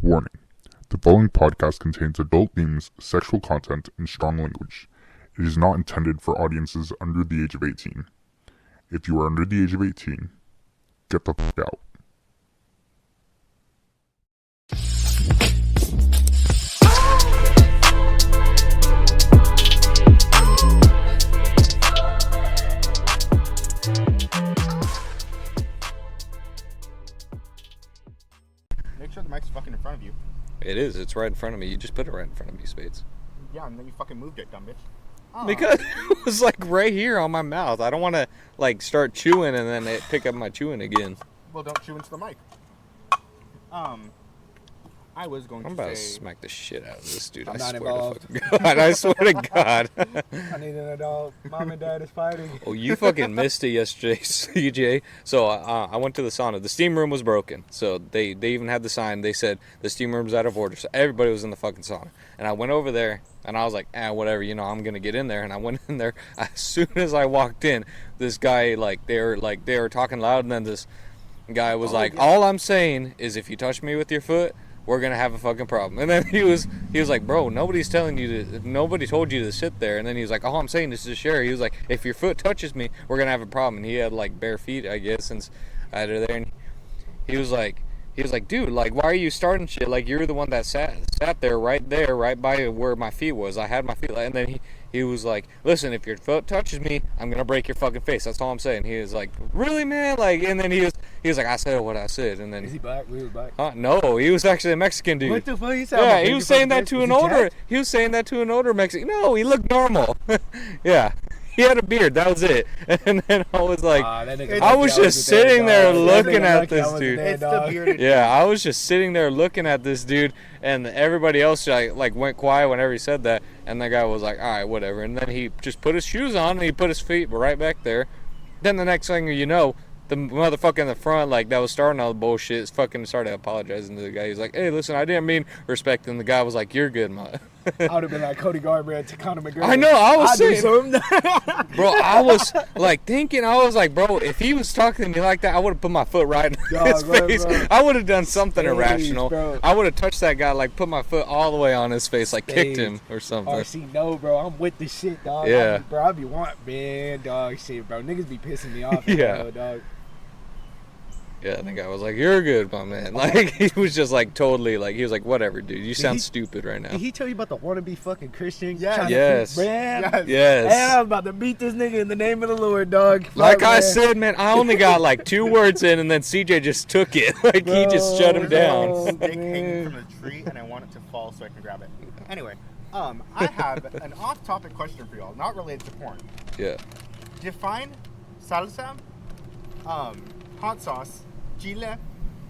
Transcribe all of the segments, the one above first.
Warning. The following podcast contains adult themes, sexual content, and strong language. It is not intended for audiences under the age of 18. If you are under the age of 18, get the fuck out. Make sure the mic's fucking in front of you. It is. It's right in front of me. You just put it right in front of me, Spades. Yeah, and then you fucking moved it, dumb bitch. Oh. Because it was like right here on my mouth. I don't want to like start chewing and then it pick up my chewing again. Well, don't chew into the mic. I was going I'm to about say... to smack the shit out of this dude. I'm I not swear involved. to fucking God. I swear to God. I need an adult. Mom and dad is fighting. Oh, you fucking missed it yesterday, CJ. So I went to the sauna. The steam room was broken. So they even had the sign. They said the steam room's out of order. So everybody was in the fucking sauna. And I went over there and I was like, whatever, I'm going to get in there. And I went in there. As soon as I walked in, this guy, they were talking loud. And then this guy was all I'm saying is if you touch me with your foot, we're gonna have a fucking problem. And then he was like, bro, nobody told you to sit there. And then he was like, all I'm saying is to share. He was like, if your foot touches me, we're gonna have a problem. And he had like bare feet, I guess, since I had her there. And he was like, dude, like, why are you starting shit? Like, you're the one that sat there, right by where my feet was. I had my feet, and then he was like, listen, if your foot touches me, I'm gonna break your fucking face. That's all I'm saying. He was like, really, man? Like, and then he was like, I said what I said. And then Is he black? We was black. No, he was actually a Mexican dude. What the fuck? Yeah, he was saying that to an older. He was saying that to an older Mexican. No, he looked normal. Yeah. He had a beard, that was it. And then I was like, I was just sitting there looking at this dude. It's the bearded Yeah, I was just sitting there looking at this dude, and everybody else like went quiet whenever he said that. And the guy was like, all right, whatever. And then he just put his shoes on and he put his feet right back there. Then the next thing you know, the motherfucker in the front, like, that was starting all the bullshit, fucking started apologizing to the guy. He's like, hey, listen, I didn't mean respect. And the guy was like, you're good, man. I would have been like Cody Garbrandt to Conor McGregor. I know, I was saying, something. bro, I was like thinking, I was like, bro, if he was talking to me like that, I would have put my foot right in his face. Bro. I would have done something irrational. Bro. I would have touched that guy, like, put my foot all the way on his face, like, kicked him or something. RC, no, bro, I'm with the shit, dog. Yeah. I be want, man, dog, shit, bro. Niggas be pissing me off. Yeah. Bro, dog. Yeah, and the guy was like, you're good, my man. Like, he was just like totally like, he was like, whatever, dude, you sound stupid right now. Did he tell you about the wannabe fucking Christian? Yes. Man. Yes. And I was about to beat this nigga in the name of the Lord, dog. Like Fuck, I man. said, man, I only got like 2 words in, and then CJ just took it. Like, he just shut him down. Bro. stick hanging from the tree, and I want it to fall so I can grab it. Anyway, I have an off-topic question for y'all, not related to porn. Yeah. Define salsa, hot sauce, chile,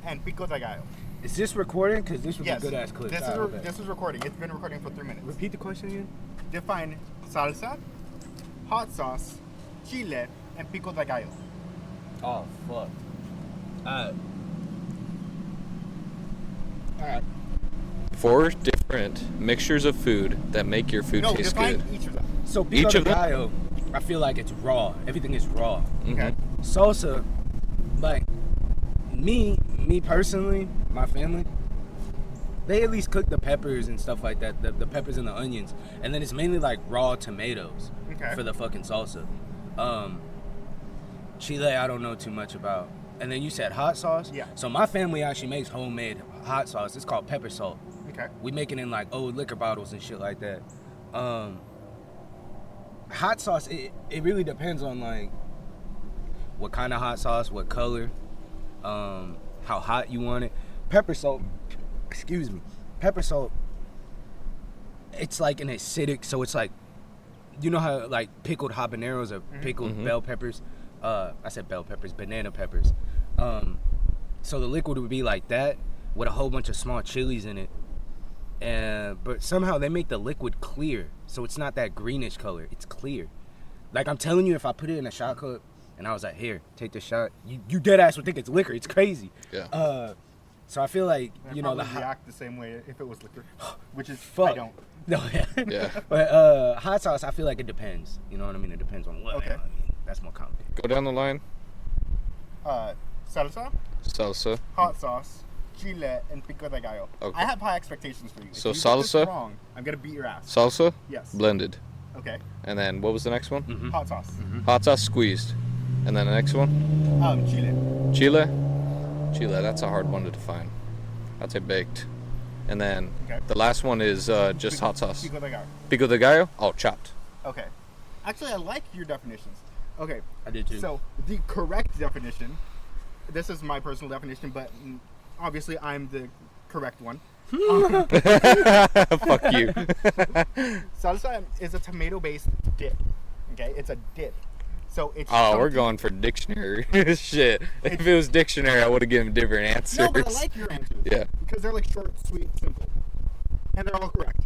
and pico de gallo. Is this recording? Because this was Yes. a good ass clip. This is recording. It's been recording for 3 minutes. Repeat the question again. Define salsa, hot sauce, chile, and pico de gallo. Oh fuck. Alright. 4 different mixtures of food that make your food taste define good. each of them. So pico Each de of them? gallo, I feel like it's raw. Everything is raw. Okay. Salsa, like me personally, my family, they at least cook the peppers and stuff like that, the peppers and the onions, and then it's mainly like raw tomatoes for the fucking salsa. Chile, I don't know too much about. And then you said hot sauce. Yeah. So my family actually makes homemade hot sauce. It's called pepper salt. Okay. We make it in like old liquor bottles and shit like that. Hot sauce, it really depends on like what kind of hot sauce, what color, how hot you want it. Pepper salt, pepper salt, it's like an acidic, so it's like, you know how like pickled habaneros or pickled bell peppers, I said bell peppers, banana peppers. So the liquid would be like that with a whole bunch of small chilies in it. But somehow they make the liquid clear, so it's not that greenish color, it's clear. Like I'm telling you, if I put it in a shot cup and I was like, here, take this shot, you dead ass would think it's liquor. It's crazy. Yeah. So I feel like, I probably react the same way if it was liquor, which is Fuck. I don't. No, Yeah. But hot sauce, I feel like it depends. You know what I mean? It depends on what. Okay. That's more complicated. Go down the line. Salsa, Salsa. hot sauce, chile, and pico de gallo. Okay. I have high expectations for you. So if you get this salsa? wrong, I'm gonna beat your ass. Salsa, Yes. blended. Okay. And then what was the next one? Hot sauce. Hot sauce squeezed. And then the next one? Chile. Chile. Chile, that's a hard one to define. I'd say baked. And then Okay. the last one is just hot sauce. Pico de gallo. Pico de gallo? Oh, chopped. Okay. Actually, I like your definitions. Okay. I did too. So the correct definition. This is my personal definition, but obviously I'm the correct one. Fuck you. Salsa is a tomato-based dip. Okay, it's a dip. So it's. Oh, we're chunky. going for dictionary. Shit. If it was dictionary, I would have given different answers. No, but I like your answers. Yeah. Because they're like short, sweet, simple, and they're all correct.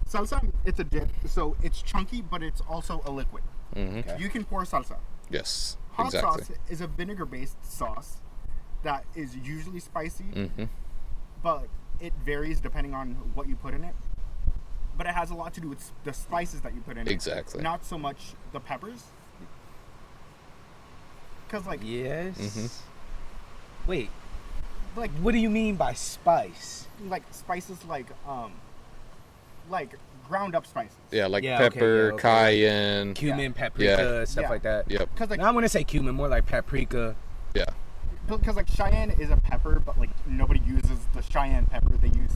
Salsa, it's a dip, so it's chunky, but it's also a liquid. Mm-hmm. You can pour salsa. Yes. Hot exactly. sauce is a vinegar-based sauce that is usually spicy, Mm-hmm. but it varies depending on what you put in it. But it has a lot to do with the spices that you put in Exactly. it. Not so much the peppers. Because, like, Yes. Mhm. Wait, like, what do you mean by spice? like spices like ground up spices. Yeah, like Yeah, okay, pepper, yeah, okay. cayenne. Cumin, paprika, stuff Yeah. like that. Yep. Because, like, Now I want to say cumin, more like paprika. Yeah. because like Cheyenne is a pepper, but like nobody uses the Cheyenne pepper. They use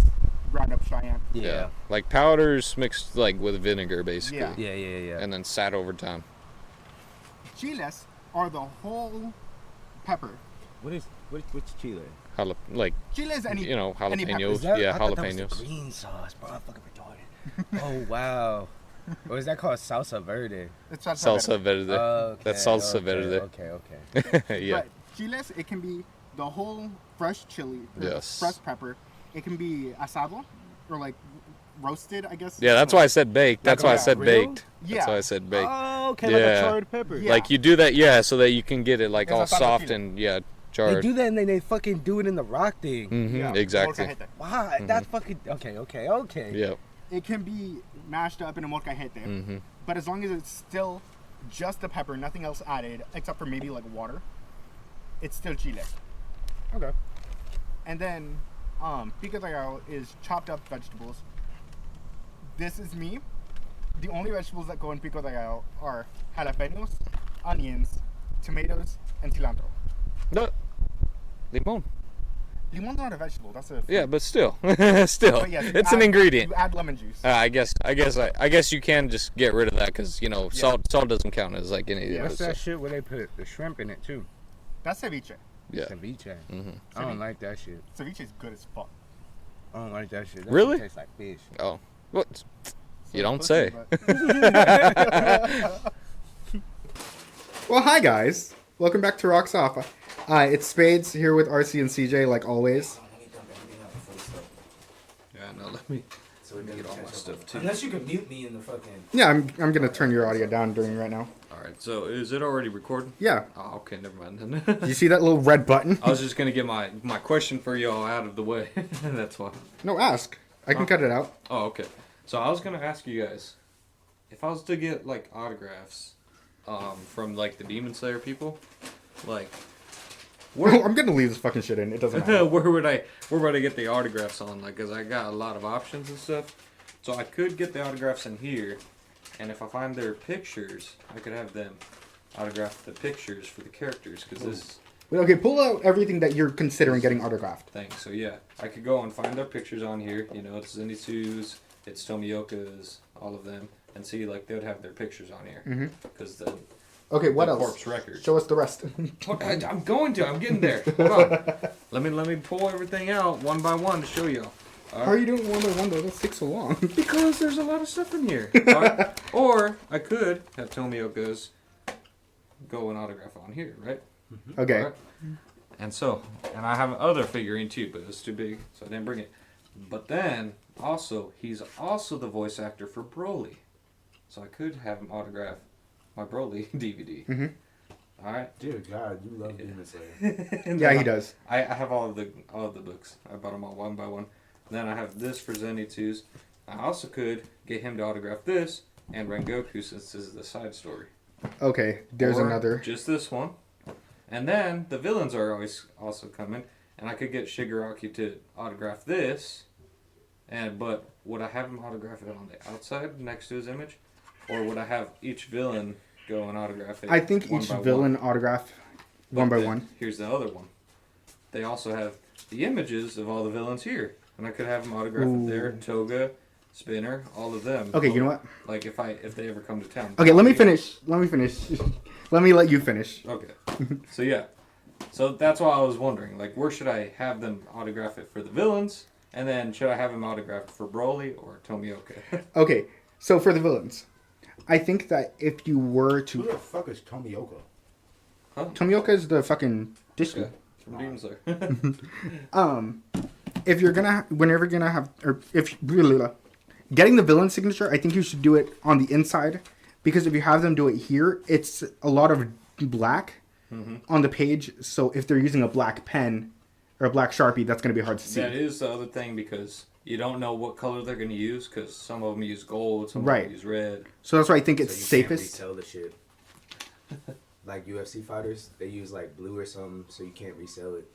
ground up Cheyenne. Yeah. Like powders mixed like with vinegar basically. Yeah. Yeah. And then sat over time. Chiles are the whole pepper. What's chile? Like, Chile is any you know, any pepper. jalapenos. Is that, Yeah, I thought that was the jalapenos. green sauce, bro. I'm fucking retarded. Oh wow. Or is that called salsa verde? It's salsa Salsa verde. verde. Okay, That's salsa okay, verde. Okay. Yeah. But chiles, it can be the whole fresh chili, or Yes. fresh pepper. It can be asado, or like roasted, I guess. Yeah, that's why I said baked. That's why I Like said grilled? baked. Yeah. That's why I said baked. Oh, okay, like Yeah. a charred pepper. Yeah. Like you do that, yeah, so that you can get it like It's all asado soft chile. and yeah, They charred. do that and then they fucking do it in the rock thing. Mm-hmm. Exactly. molcajete. Wow, that fucking okay. Yep. It can be mashed up in a molcajete, Mm-hmm. but as long as it's still just the pepper, nothing else added, except for maybe like water, it's still chile. Okay. And then pico de gallo is chopped up vegetables. This is me. The only vegetables that go in pico de gallo are jalapenos, onions, tomatoes, and cilantro. No. Limon. Limon's not a vegetable. That's a Yeah, but still, still, But yes, you it's an add- ingredient. You add lemon juice. I guess you can just get rid of that because you know salt doesn't count as like any. Yeah, of What's it, that so, shit where they put the shrimp in it too? That's ceviche. yeah. Ceviche. Mm-hmm. I don't like that shit. Ceviche is good as fuck. I don't like that shit. That Really? shit tastes like fish. Oh, what? You So don't pussy, say. but- well, hi guys. Welcome back to Rocks Off. It's Spades here with RC and CJ, like always. Yeah, no, let me get all my stuff too. Unless you can mute me in the fucking. Yeah, I'm gonna turn your audio down during right now. All right, so is it already recording? Yeah. Oh, okay, never mind then. Do you see that little red button? I was just gonna get my question for y'all out of the way. That's why. No, ask. I can cut it out. Oh, okay. So I was gonna ask you guys, if I was to get like autographs, from like the Demon Slayer people, like, I'm gonna leave this fucking shit in. It doesn't matter. where would I get the autographs on? Like, cause I got a lot of options and stuff. So I could get the autographs in here, and if I find their pictures, I could have them autograph the pictures for the characters. Cause this Wait, okay, pull out everything that you're considering getting autographed. thing. So yeah, I could go and find their pictures on here. You know, it's Zenitsu's, it's Tomioka's, all of them, and see like they would have their pictures on here. Because the Okay, what the else? corpse record. Show us the rest. I'm going to. I'm getting there. Hold on. Let me pull everything out one by one to show y'all. How are you doing one by one though? That takes so long. Because there's a lot of stuff in here. Or I could have Tomioka's go and autograph on here, right? Okay. Alright. And I have another figurine too, but it's too big, so I didn't bring it. But then, also, he's also the voice actor for Broly. So I could have him autograph my Broly DVD. Alright? Dear God, you love Demon Slayer. Yeah, he does. I have all of the books. I bought them all one by one. Then I have this for Zenitsu's. I also could get him to autograph this and Rengoku since this is the side story. Okay, there's Or another. Just this one. And then the villains are always also coming. and I could get Shigaraki to autograph this, but would I have him autograph it on the outside next to his image, or would I have each villain go and autograph it? I think one each by villain one? autograph But one by then one. Here's the other one. They also have the images of all the villains here, and I could have them autograph it there. Toga, Spinner, all of them. Okay, you know what? Like if they ever come to town. Okay, let me finish. Let me let you finish. Okay. So yeah. So that's why I was wondering, like, where should I have them autograph it for the villains, and then should I have them autograph it for Broly or Tomioka? Okay, so for the villains, I think that if you were Who to, the fuck is Tomioka? Tomioka is the fucking dish. Okay. From Demon Slayer. If you're gonna, whenever you're gonna have, or if getting the villain signature, I think you should do it on the inside, because if you have them do it here, it's a lot of black on the page. So if they're using a black pen or a black Sharpie, that's gonna be hard to see. That is the other thing, because you don't know what color they're going to use, because some of them use gold, some of Right. them use red. So that's why I think it's So you can't safest. resell the shit. Like UFC fighters, they use like blue or something, so you can't resell it.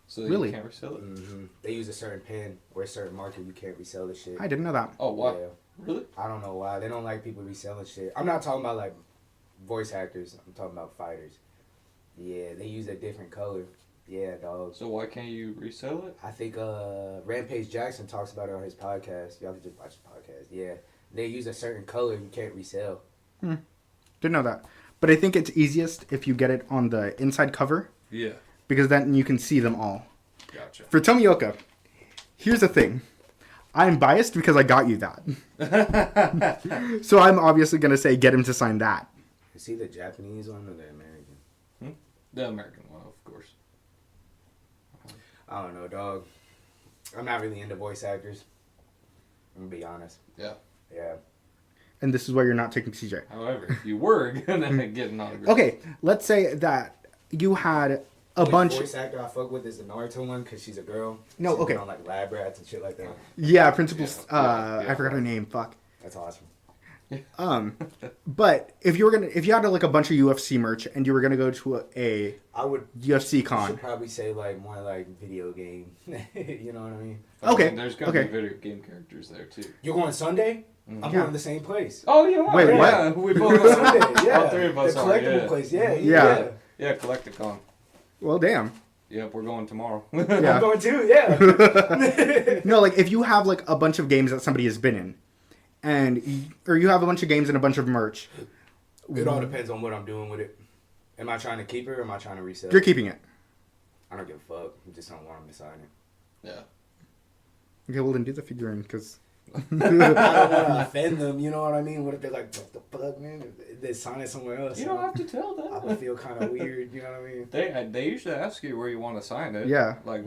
So Really? you can't resell it? They use a certain pen or a certain marker. You can't resell the shit. I didn't know that. Oh, wow. Yeah. Really? I don't know why. They don't like people reselling shit. I'm not talking about like voice actors. I'm talking about fighters. Yeah, they use a different color. Yeah, dog. So why can't you resell it? I think Rampage Jackson talks about it on his podcast. Y'all can just watch the podcast. Yeah. They use a certain color you can't resell. Didn't know that. But I think it's easiest if you get it on the inside cover, Yeah. because then you can see them all. Gotcha. For Tomioka, here's the thing. I'm biased because I got you that. So I'm obviously going to say get him to sign that. Is he the Japanese one or the American? The American one, of course. I don't know, dog. I'm not really into voice actors. I'm gonna be honest. Yeah. Yeah. And this is why you're not taking CJ. However, if you were going to get an autograph. Okay, let's say that you had a Only bunch... voice actor I fuck with is the Naruto one because she's a girl. No, She's been okay. on like lab rats and shit like that. Yeah, principals... Yeah, I forgot her name. Fuck. That's awesome. But if you had like a bunch of UFC merch and you were gonna go to a I would. UFC You con, should probably say like more like video game. You know what I mean? Okay, There's going to okay. be video game characters there, too. You're going Sunday? I'm Yeah. going to the same place. Oh, you are? Wait, yeah. what? We both are. Sunday, yeah. All three of us the are, collectible yeah. place, yeah. Yeah. Yeah, Collecticon. well, damn. Yep, we're going tomorrow. I'm Yeah. going too, yeah. No, like if you have like a bunch of games that somebody has been in, or you have a bunch of games and a bunch of merch, It all depends on what I'm doing with it. Am I trying to keep it or am I trying to resell you're it? keeping it. I don't give a fuck. I just don't want them to sign it. Yeah. Okay, well then do the figurine because. I don't want to offend them, you know what I mean? What if they're like, what the fuck, man? They sign it somewhere else. You don't have to tell I them. would feel kind of weird, you know what I mean? They usually ask you where you want to sign it. Yeah. Like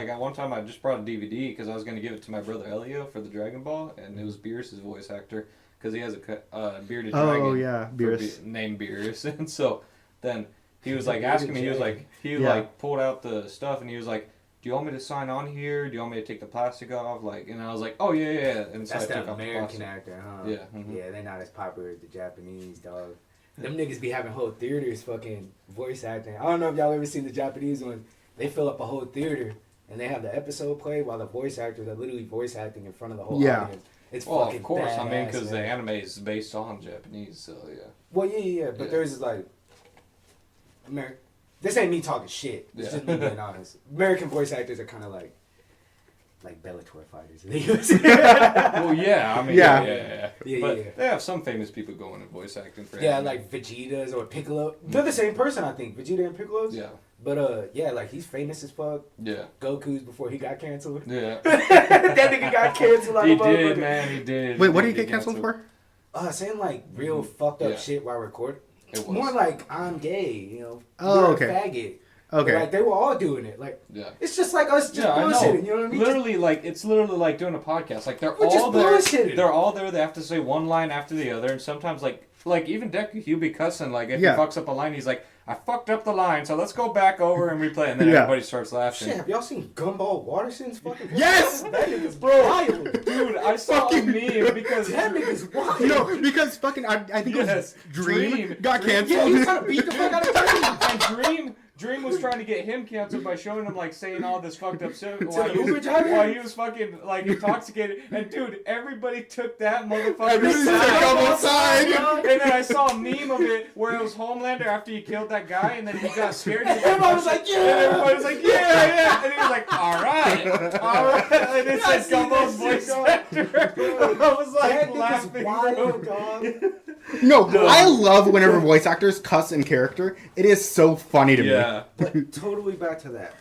at one time I just brought a DVD because I was going to give it to my brother Elio for the Dragon Ball, and it was Beerus' voice actor because he has a bearded dragon. Oh yeah, Beerus. Named Beerus, and so then he was like asking me. He was like Yeah. like pulled out the stuff, and he was like, "Do you want me to sign on here? Do you want me to take the plastic off?" Like, and I was like, "Oh yeah." And so That's I took the off the American plastic. actor, huh? Yeah, mhm. Yeah, they're not as popular as the Japanese, dog. Them niggas be having whole theaters fucking voice acting. I don't know if y'all ever seen the Japanese one. They fill up a whole theater and they have the episode play while the voice actors are literally voice acting in front of the whole Yeah. audience. It's Well, fucking of course. I mean, badass, because the man. anime is based on Japanese, so yeah. Well, yeah. But Yeah. there's like, this ain't me talking shit. It's Yeah. just me being honest. American voice actors are kind of like Bellator fighters. Well, yeah. I mean, Yeah. Yeah, but yeah. they have some famous people going in voice acting for Yeah, anime. like Vegeta's or Piccolo. They're the same person, I think. Vegeta and Piccolo's. Yeah. But yeah, like he's famous as fuck. Yeah. Goku's before he got canceled. Yeah. That nigga got canceled. Like He a motherfucker. did, man. He did. Wait, what did He he get canceled for? Saying like real fucked up Yeah. shit while recording. It was. More like I'm gay, you know. Oh, you're okay. A faggot. Okay. But, like they were all doing it. Like Yeah. it's just like us just Yeah, I know. bullshitting. You know what I mean? Literally, like it's literally like doing a podcast. Like they're We're just all there. bullshitting. They're all there. They have to say one line after the other, and sometimes like even Deku, he'll be cussing. Like if Yeah. he fucks up a line, he's like, "I fucked up the line, so let's go back over and replay." And then Yeah. everybody starts laughing. Shit, have y'all seen Gumball Waterson's fucking? Yes! That nigga's wild. Dude, I saw a meme because That nigga's wild. No, because fucking I think it Yes, was Dream Dream. got Yeah, canceled. he's trying to beat the fuck out of Dream. and Dream was trying to get him canceled by showing him like saying all this fucked up shit the Uber driver? while he was fucking like intoxicated. And dude, everybody took that motherfucker Everybody took aside. outside. And then I saw a meme of it where it was Homelander after he killed that guy, and then he got scared. Everybody was like, And everybody was like, yeah. And he was like, all right. And it said Gumbo's voice actor. I was like laughing, wild, bro. dog. No, I love whenever voice actors cuss in character. It is so funny to me. Yeah. But totally back to that.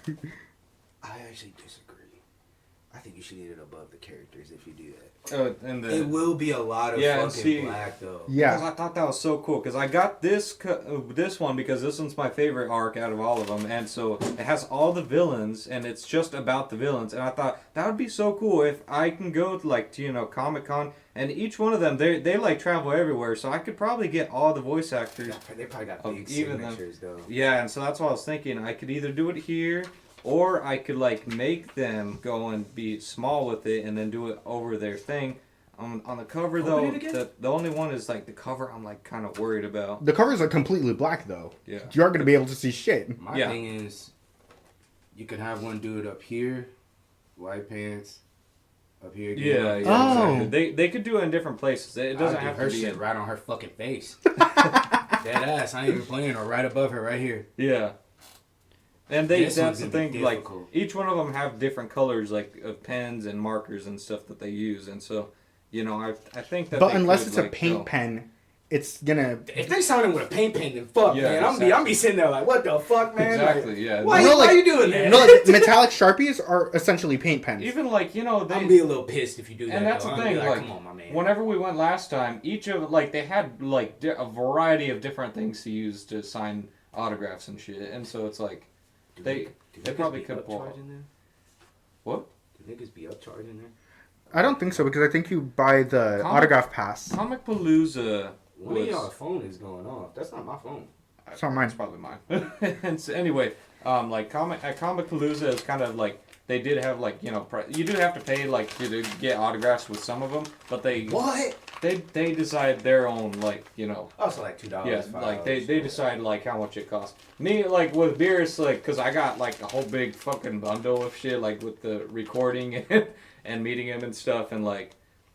I actually disagree. I think you should get it above the characters if you do that. It will be a lot of fucking black though. Yeah. Because I thought that was so cool. Because I got this one because this one's my favorite arc out of all of them, and so it has all the villains, and it's just about the villains. And I thought that would be so cool if I can go to Comic-Con, and each one of them they like travel everywhere, so I could probably get all the voice actors. They probably got big even signatures though. Yeah, and so that's what I was thinking. I could either do it here, or I could like make them go and be small with it, and then do it over their thing. On the cover though, the only one is like the cover. I'm like kind of worried about. The covers are completely black though. Yeah. You aren't gonna be able to see shit. My thing is, you could have one dude up here, white pants, up here. Yeah. Oh. Exactly. They could do it in different places. It doesn't have her to be shit in. right on her fucking face. Dead ass. I ain't even playing, or right above her, right here. Yeah. And This that's one's the gonna be thing, like, difficult. each one of them have different colors, like, of pens and markers and stuff that they use, and so, I think that But they unless could, it's a like, paint go- pen, it's gonna. If they sound with a paint pen, then fuck, Yeah, man. exactly. I'm be sitting there like, what the fuck, man? Exactly, Like, yeah. Why, No, why like- you doing that? No, like, metallic Sharpies are essentially paint pens. Even, like, they... I'm be a little pissed if you do that. And that's though. the I'm be thing, like, come on, my man. whenever we went last time, each of, like, they had, like, a variety of different things to use to sign autographs and shit, and so it's like, Do they niggas probably be could pull... upcharging there? What? Do niggas be upcharging there? I don't think so because I think you buy the Comic- autograph pass. Comic Palooza One of was... y'all phone is going off. That's not my phone. It's not mine. It's probably mine. And so anyway, like at Comic Palooza is kind of like they did have like you do have to pay like to get autographs with some of them, but they decide their own like Also like $2. yeah, like they decide like how much it costs. Me like with beer, it's like because I got like a whole big fucking bundle of shit like with the recording and meeting him and stuff and like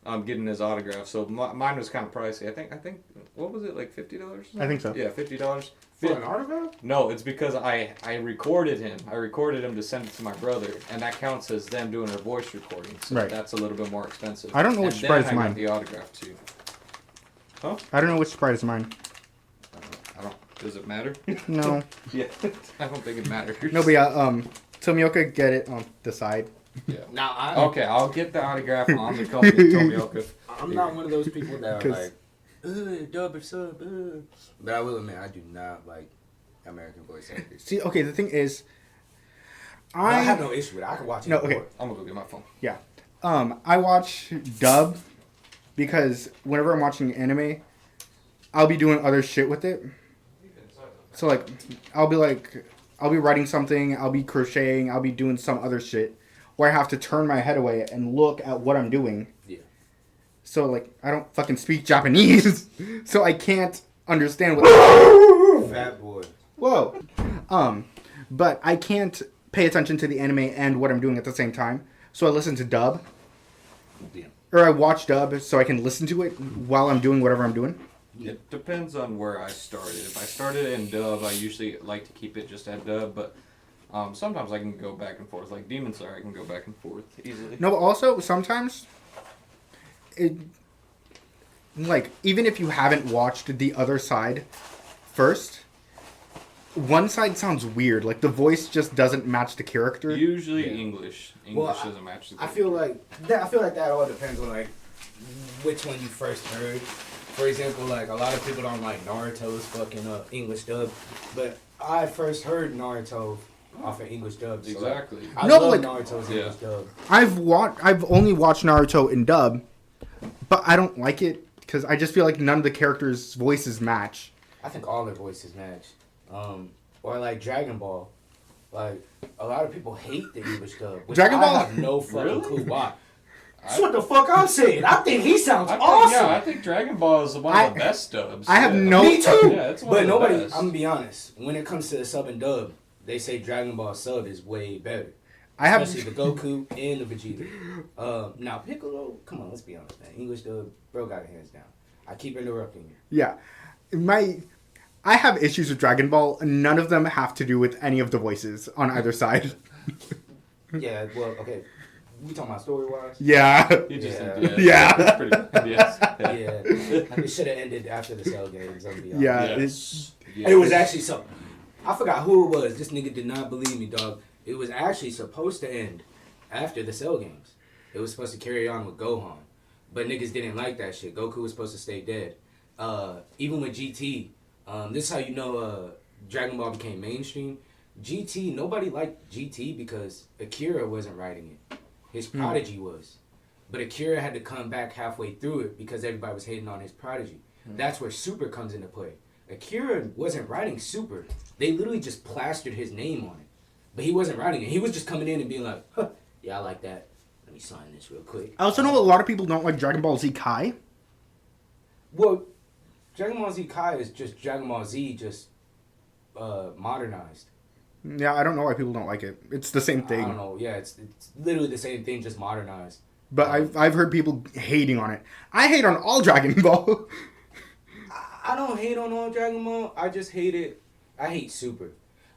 I'm getting his autograph. So mine was kind of pricey. I think what was it like $50? I think so. Yeah, $50. For an autograph? No, it's because I recorded him. I recorded him to send it to my brother, and that counts as them doing their voice recording. So Right. that's a little bit more expensive. I don't know which and Sprite then is I got mine. the autograph too. Huh? I don't know which Sprite is mine. I don't. Does it matter? No. Yeah, I don't think it matters. No, but yeah, Tomioka, get it on the side. Yeah. Now, Okay, I'll get the autograph on the company Tomioka. I'm not one of those people that are 'Cause- like, dub or sub, But I will admit, I do not like American voice actors. See, okay, the thing is, I have no issue with it. I can watch it. No, okay. I'm gonna go get my phone. Yeah. I watch dub because whenever I'm watching anime, I'll be doing other shit with it. So like, I'll be writing something, I'll be crocheting, I'll be doing some other shit where I have to turn my head away and look at what I'm doing. Yeah. So like, I don't fucking speak Japanese, so I can't understand what. Fat boy. Whoa. But I can't pay attention to the anime and what I'm doing at the same time. So I listen to dub. Yeah. Or I watch dub so I can listen to it while I'm doing whatever I'm doing. It depends on where I started. If I started in dub, I usually like to keep it just at dub, but sometimes I can go back and forth. Like Demon Slayer, I can go back and forth easily. No, but also sometimes like even if you haven't watched the other side first, one side sounds weird. Like the voice just doesn't match the character. Usually English. English Well, doesn't match the I character. feel like that all depends on like which one you first heard. For example, like a lot of people don't like Naruto's fucking English dub, but I first heard Naruto off of English dub. So Exactly. I No, love like- Naruto's Yeah. English dub. I've only watched Naruto in dub, but I don't like it because I just feel like none of the characters' voices match. I think all their voices match. Or like Dragon Ball. Like a lot of people hate the English dub. Which Dragon Ball? I have no fucking Really? clue why. That's what the fuck I'm saying. I think he sounds I think, awesome. Yeah, I think Dragon Ball is one of the best dubs. I have yeah. no- Me too. Yeah, it's one But of the nobody. best. I'm gonna be honest. When it comes to the sub and dub, they say Dragon Ball Sub is way better. I have Especially the Goku and the Vegeta. Now Piccolo, come on, let's be honest, man. English dub, bro, got it hands down. I keep interrupting you. yeah. I have issues with Dragon Ball. None of them have to do with any of the voices on either side. Yeah, well, okay. We talking about story wise? Yeah. You just Yeah. Yeah. That's pretty, yes. Yeah, it should have ended after the Cell games. I'm gonna be honest. Yeah. Yes. It was actually something. I forgot who it was. This nigga did not believe me, dog. It was actually supposed to end after the Cell games. It was supposed to carry on with Gohan, but niggas didn't like that shit. Goku was supposed to stay dead. Even with GT, this is how you know Dragon Ball became mainstream. GT, nobody liked GT because Akira wasn't writing it. His prodigy was. But Akira had to come back halfway through it because everybody was hating on his prodigy. That's where Super comes into play. Akira wasn't writing Super. They literally just plastered his name on it. But he wasn't writing it. He was just coming in and being like, huh, yeah, I like that. Let me sign this real quick. I also know a lot of people don't like Dragon Ball Z Kai. Well, Dragon Ball Z Kai is just Dragon Ball Z just modernized. Yeah, I don't know why people don't like it. It's the same I thing. don't know. Yeah, it's literally the same thing, just modernized. But I've heard people hating on it. I hate on all Dragon Ball. I don't hate on all Dragon Ball. I just hate it. I hate Super.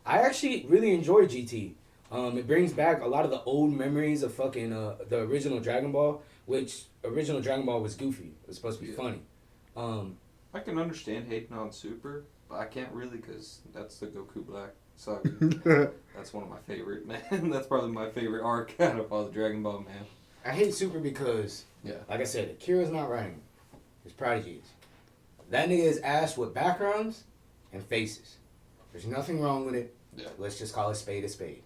I actually really enjoy GT. It brings back a lot of the old memories of fucking the original Dragon Ball, which original Dragon Ball was goofy. It was supposed to be funny. I can understand hating on Super, but I can't really because that's the Goku Black saga. That's one of my favorite, man. That's probably my favorite arc out of all the Dragon Ball, man. I hate Super because, like I said, Akira's not writing. His prodigy is. That nigga is ass with backgrounds and faces. There's nothing wrong with it. Yeah. Let's just call a spade a spade.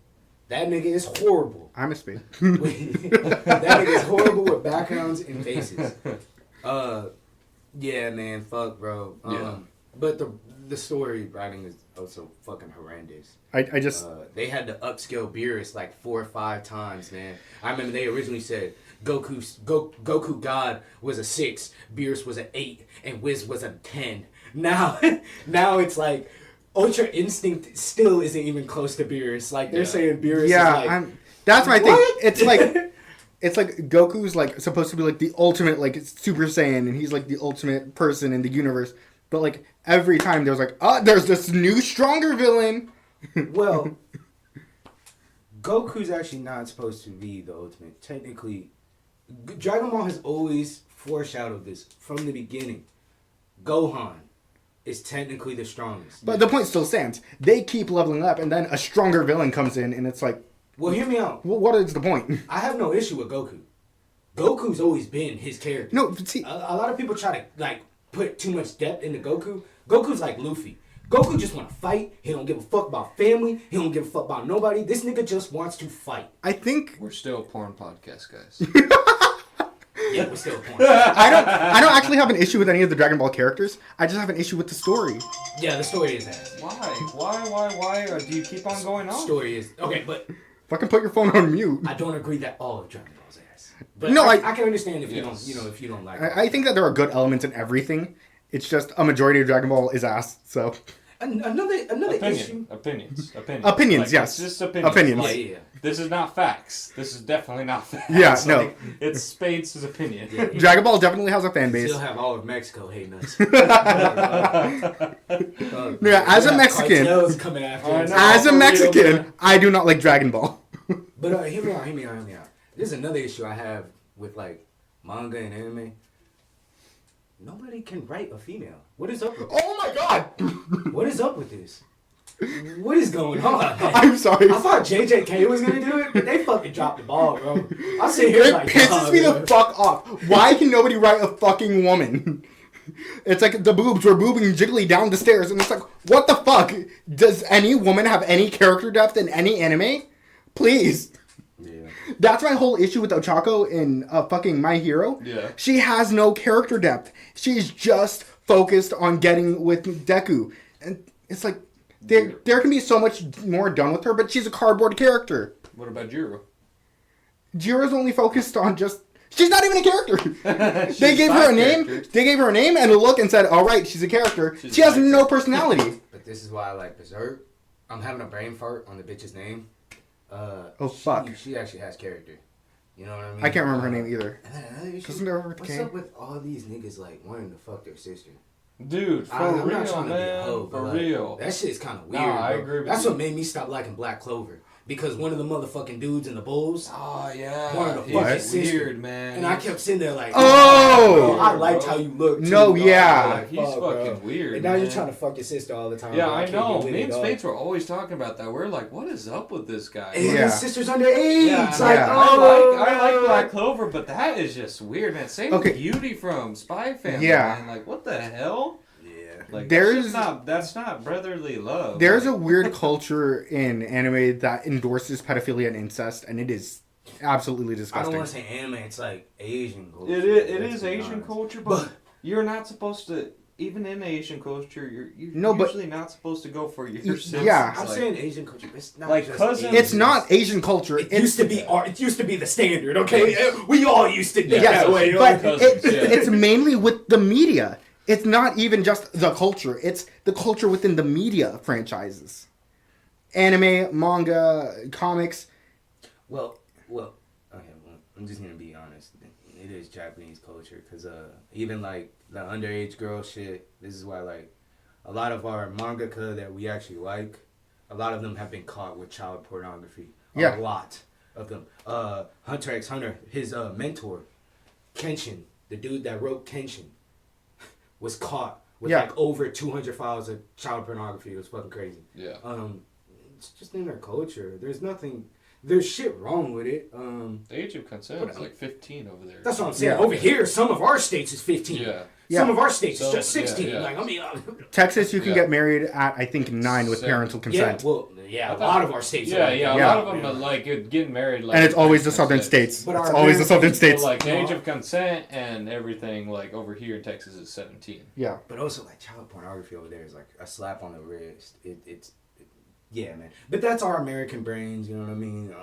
That nigga is horrible. I'm a spade. That nigga is horrible with backgrounds and faces. Yeah, man, fuck, bro. But the story writing is also fucking horrendous. I just... They had to upscale Beerus like 4 or 5 times, man. I remember they originally said Goku God was a 6, Beerus was an 8, and Wiz was a 10. Now it's like Ultra Instinct still isn't even close to Beerus. Like they're saying Beerus is like... that's my thing. What? It's like Goku's like supposed to be like the ultimate like Super Saiyan, and he's like the ultimate person in the universe. But like every time there's like, there's this new stronger villain. Well, Goku's actually not supposed to be the ultimate. Technically, Dragon Ball has always foreshadowed this from the beginning. Gohan is technically the strongest. But the point still stands. They keep leveling up, and then a stronger villain comes in, and it's like, well, hear me out. what is the point? I have no issue with Goku. Goku's always been his character. No, see, a lot of people try to like put too much depth into Goku. Goku's like Luffy. Goku just want to fight. He don't give a fuck about family. He don't give a fuck about nobody. This nigga just wants to fight. I think We're still a porn podcast, guys. Yeah, we're still porn. I don't actually have an issue with any of the Dragon Ball characters. I just have an issue with the story. Yeah, the story is ass. Why? Do you keep on going on? Story is okay, but Fucking put your phone on mute. I don't agree that all of Dragon Ball's ass. But No, I can understand if you don't, Yes. if you don't like it. I think that there are good elements in everything. It's just a majority of Dragon Ball is ass. So Another issue. Opinions. Opinions, Like, yes. It's just opinions. Opinions. Like, Yeah. This is not facts. This is definitely not facts. Yeah, no. Like, it's Spades' opinion. Yeah. Dragon Ball definitely has a fan base. Still have all of Mexico hating us. Yeah, as a Mexican, Cartels coming after us. as a For real, Mexican, man. I do not like Dragon Ball. But hear me out. There's another issue I have with like manga and anime. Nobody can write a female. What is up with this? Oh my god! What is up with this? What is going on? I'm sorry. I thought JJK was gonna do it, but they fucking dropped the ball, bro. I sit here It like, pisses me the fuck off. Why can nobody write a fucking woman? It's like the boobs were boobing jiggly down the stairs, and it's like, what the fuck? Does any woman have any character depth in any anime? Please. Yeah. That's my whole issue with Ochako in fucking My Hero. Yeah. She has no character depth. She's just focused on getting with Deku. And it's like, there can be so much more done with her, but she's a cardboard character. What about Jiro? Jiro's only focused on just... She's not even a character. They gave her a name. Character. They gave her a name and a look and said, all right, she's a character. She has no personality. But this is why I like Berserk. I'm having a brain fart on the bitch's name. Oh, fuck. She actually has character. You know what I mean? I can't remember her name either. And then another issue, Doesn't there what's Kane? up with all these niggas like wanting to fuck their sister? Dude, for I'm real, not trying to be a man. hoe, but For like, real. that shit's kind of weird. Nah, I bro. agree with That's you. what made me stop liking Black Clover. Because one of the motherfucking dudes in the Bulls, Oh, yeah. Wanted to He's fuck his sister. weird, man. and I kept sitting there like, Oh! bro, I liked how you look. Too, No, dog. yeah. Like, He's fuck, bro. fucking weird, And now man. you're trying to fuck your sister all the time. Yeah, bro. I can't know. get with Me it, and dog. Spades were always talking about that. We're like, what is up with this guy? And Yeah. his sister's underage. Yeah, Like, yeah. I like Black Clover, but that is just weird, man. Same Okay. with Beauty from Spy Family, Yeah. man. Like, what the hell? Yeah. Like, There's- that's not brotherly love. There's a Like, weird culture in anime that endorses pedophilia and incest, and it is absolutely I don't disgusting. want to say anime. It's like Asian culture. It let's is be Asian honest. culture, but you're not supposed to. Even in Asian culture, you're No, but- usually not supposed to go for your Yeah. siblings. I'm like, saying Asian culture. But it's not like just cousins. It's not Asian culture. It used to be art. It used to be the standard. Okay, Yes. we all used to think Yes, that way. but cousins, yeah. it's mainly with the media. It's not even just the culture. It's the culture within the media franchises. Anime, manga, comics. Well, okay. Well, I'm just gonna be honest. It is Japanese culture, cause even like the underage girl shit. This is why like a lot of our mangaka that we actually like, a lot of them have been caught with child pornography. Yeah. A lot of them. Hunter x Hunter, his mentor, Kenshin, the dude that wrote Kenshin, was caught with Yeah. like over 200 files of child pornography. It was fucking crazy. Yeah. It's just in their culture. There's shit wrong with it. The age of consent But, is like 15 over there. That's what I'm saying. Yeah. Over here, some of our states is 15. Yeah. Yeah. Some of our states is So, just 16. yeah, yeah. Like, I mean, Texas, you can Yeah. get married at, I think, 9 with Seven. parental yeah, consent. well, yeah, I a thought- lot of our states. Yeah, are like yeah. that. A Yeah. lot of them are like getting married. Like, And it's always the southern consent. states. But It's our always the southern American- states. So like the age of consent and everything like over here in Texas is 17. Yeah. But also, like, child pornography over there is like a slap on the wrist. Yeah, man. But that's our American brains, you know what I mean?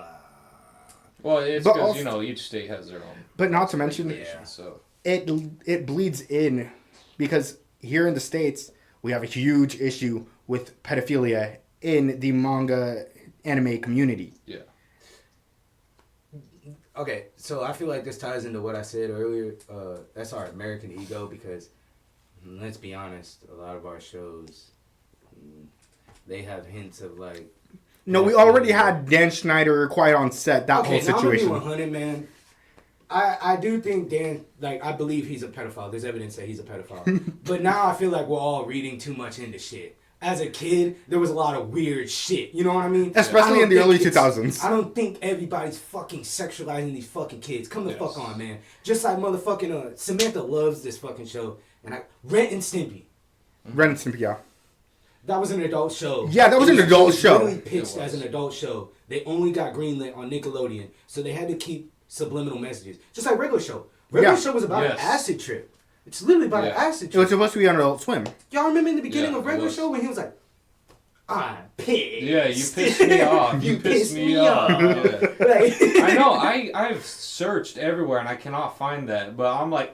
Well, it's But because also- you know each state has their own. But not to mention, Yeah. So it bleeds in because here in the States, we have a huge issue with pedophilia in the manga anime community. yeah. Okay, so I feel like this ties into what I said earlier. That's our American ego because, let's be honest, a lot of our shows, they have hints of like. No, we already had Dan Schneider quiet on set, that whole Okay, now I'm situation. gonna be 100, man. I do think Dan, like, I believe he's a pedophile. There's evidence that he's a pedophile. But now I feel like we're all reading too much into shit. As a kid, there was a lot of weird shit. You know what I mean? Especially I don't in the think early it's- 2000s. I don't think everybody's fucking sexualizing these fucking kids. Come the Yes. fuck on, man. Just like motherfucking Samantha loves this fucking show. And Rent and Stimpy. Ren and Stimpy, yeah. That was an adult show. Yeah, that was an adult it was show. Really pitched It as was. an adult show. They only got greenlit on Nickelodeon, so they had to keep subliminal messages, just like regular show. Regular Yeah. show was about an Yes. acid trip. It's literally about an Yeah. acid It was trip. supposed to be on Adult Swim. Y'all remember in the beginning Yeah, of it regular was. show when he was like, "I'm pissed." Yeah, you pissed me off. You pissed me off. Yeah. Like- I know. I've searched everywhere and I cannot find that. But I'm like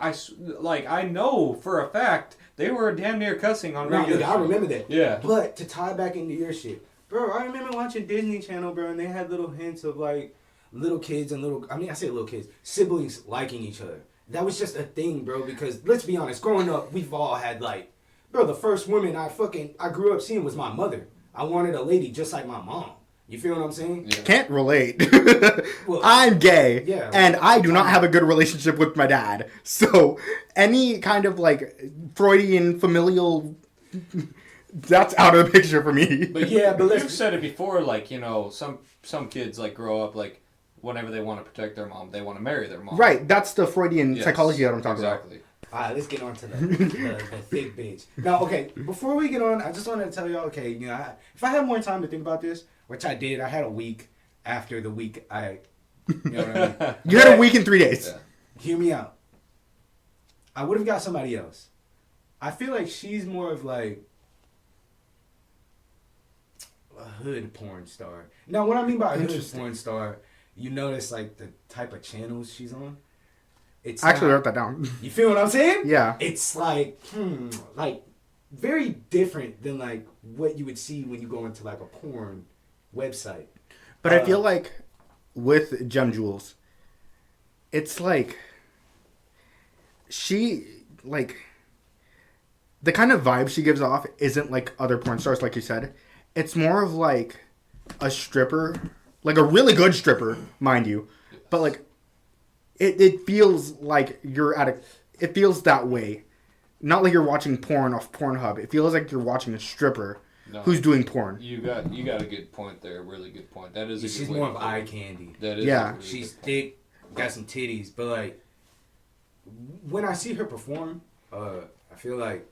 I know for a fact they were damn near cussing on Nah, radio. nigga, I remember that. Yeah. But to tie back into your shit, bro, I remember watching Disney Channel, bro, and they had little hints of like little kids and I say little kids, siblings liking each other. That was just a thing, bro, because let's be honest, growing up, we've all had like, bro, the first woman I grew up seeing was my mother. I wanted a lady just like my mom. You feel what I'm saying? Yeah. Can't relate. Well, I'm gay, yeah. and I do not have a good relationship with my dad. So any kind of like Freudian familial, that's out of the picture for me. But Yeah, but let's- you've said it before. Like some kids like grow up like whenever they want to protect their mom, they want to marry their mom. Right, that's the Freudian Yes, psychology that I'm talking about. exactly. All right, let's get on to the thick bitch. Now, okay, before we get on, I just wanted to tell y'all, okay, you know, if I had more time to think about this, which I did, I had a week after the week you know what I mean? You had a week in 3 days. Yeah. Hear me out. I would have got somebody else. I feel like she's more of like a hood porn star. Now, what I mean by a hood Interesting. porn star, you notice like the type of channels she's on. It's I actually not- wrote that down. You feel what I'm saying? Yeah. It's like, like very different than like what you would see when you go into like a porn website. But I feel like with Gem Jules, it's like she like the kind of vibe she gives off isn't like other porn stars, like you said. It's more of like a stripper, like a really good stripper, mind you, but like it feels like you're at a. It feels that way, not like you're watching porn off Pornhub. It feels like you're watching a stripper who's doing porn. You got a good point there, a really good point. That is. She's more of eye candy. That is. Yeah. Really She's thick, got some titties, but like when I see her perform, I feel like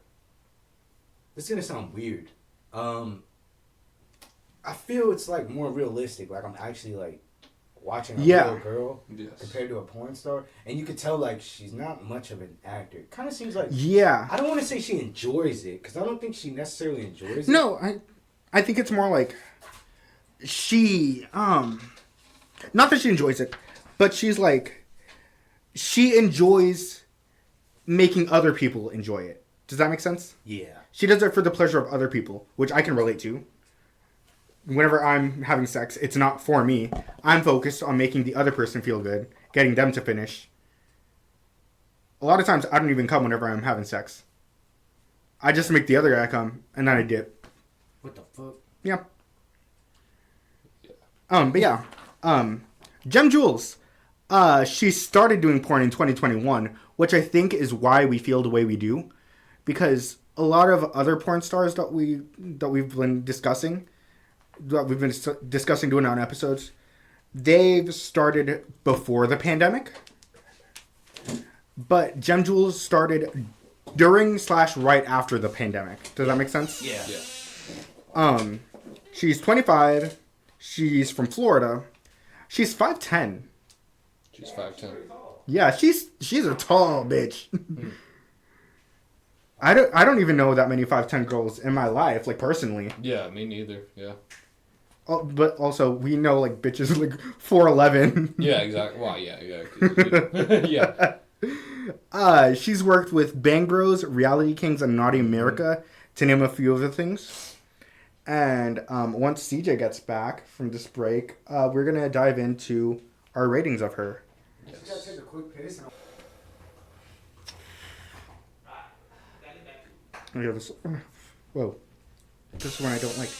this is gonna sound weird. I feel it's like more realistic. Like I'm actually like watching a real girl compared to a porn star, and you could tell like she's not much of an actor. Kind of seems like I don't want to say she enjoys it because I don't think she necessarily enjoys it. No, I think it's more like she not that she enjoys it, but she's like she enjoys making other people enjoy it. Does that make sense? Yeah. She does it for the pleasure of other people, which I can relate to. Whenever I'm having sex, it's not for me. I'm focused on making the other person feel good, getting them to finish. A lot of times, I don't even come whenever I'm having sex. I just make the other guy come, and then I dip. What the fuck? Yeah. But yeah. Gem Jules. She started doing porn in 2021, which I think is why we feel the way we do. Because a lot of other porn stars that we've been discussing doing on episodes, they've started before the pandemic. But Gem Jules started during/right after the pandemic. Does that make sense? Yeah. She's 25. She's from Florida. She's 5'10". She's 5'10". Yeah, she's a tall bitch. I don't even know that many 5'10" girls in my life, like personally. Yeah, me neither. Yeah. Oh, but also we know like bitches like 4'11". Yeah, exactly. Well, yeah. Yeah. She's worked with Bang Bros, Reality Kings, and Naughty America, to name a few other things. And once CJ gets back from this break, we're gonna dive into our ratings of her. Yes. You gotta take a quick piss. Whoa. This is one I don't like.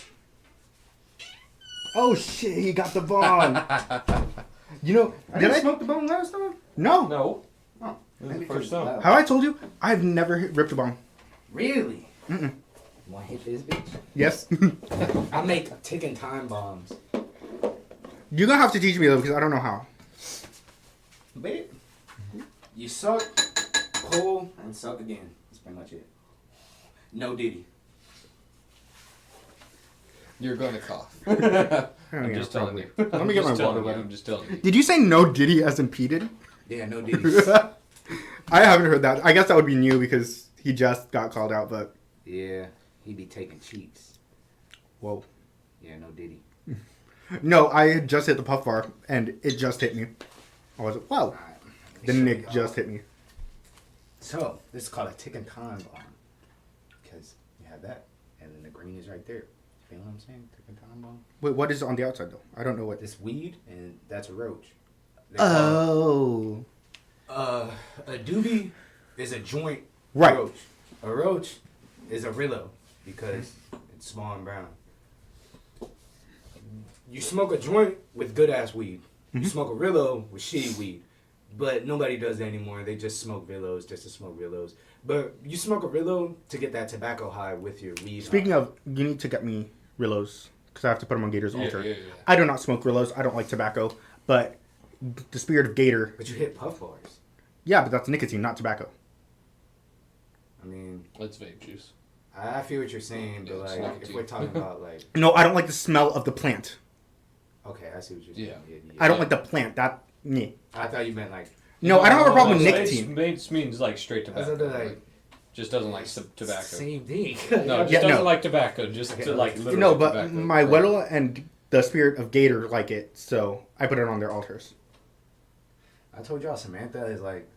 Oh shit, he got the bong. You know, did I smoke the bong last time? No. No. Oh, This is the first time. Have I told you? I've never ripped a bong. Really? Mm-mm. You wanna hit this bitch? Yes. I make ticking time bombs. You're gonna have to teach me though, because I don't know how. Wait. You suck, pull, and suck again. That's pretty much it. No Diddy. You're gonna cough. Oh, I'm yeah, just telling probably. you. Let me get my water ready. ready. I'm just telling you. Did you say no Diddy as in P Diddy? Yeah, no Diddy. I haven't heard that. I guess that would be new because he just got called out, but... Yeah, he be taking cheats. Whoa. Yeah, no Diddy. No, I had just hit the puff bar, and it just hit me. I was like, wow. Alright. Then Nick just hit me. So, this is called a ticking time bomb. Because you have that, and then the green is right there. You feel what I'm saying? Ticking time bomb. Wait, what is on the outside, though? I don't know what... This weed, and that's a roach. Oh. A doobie is a joint Right. roach. A roach is a Rillo because it's small and brown. You smoke a joint with good ass weed. You smoke a Rillo with shitty weed. But nobody does that anymore. They just smoke Rillos just to smoke Rillos. But you smoke a Rillo to get that tobacco high with your weed. Speaking high. of, you need to get me Rillos, because I have to put them on Gator's altar. Yeah. I do not smoke Rillos. I don't like tobacco, but the spirit of Gator... But you hit puff bars. Yeah, but that's nicotine, not tobacco. I mean, Let's vape juice. I feel what you're saying, but Yeah, it's like, not if tea. we're talking about like, No, I don't like the smell of the plant. okay, I see what you're saying. Yeah. I don't like the plant. That... Yeah. I thought you meant like. No, I don't have a problem with No, nicotine. Vapes means like straight tobacco. That's what Like, just doesn't like tobacco. Same thing. No, just Yeah, doesn't no. like tobacco. Just Okay, to like literally No, but tobacco. my Weddle and the spirit of Gator like it, so I put it on their altars. I told y'all Samantha is like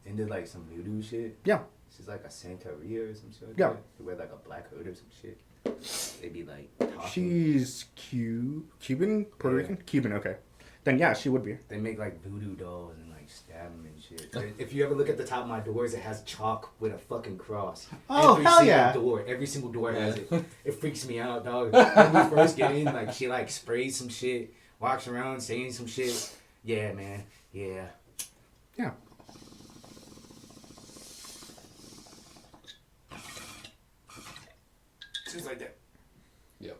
into like some voodoo shit. Yeah. She's like a Santeria or some shit. Like Yeah. that. They wear like a black hood or some shit. They be like talking. She's Cuban, Puerto Yeah. Rican, Cuban. Okay, then yeah, she would be. They make like voodoo dolls and like stab them and shit. If you ever look at the top of my doors, it has chalk with a fucking cross. Oh, hell yeah. Every single door has it. It freaks me out, dog. When we first get in, like she like sprays some shit, walks around saying some shit. Yeah, man. Yeah. Yeah. Just like that. Yep.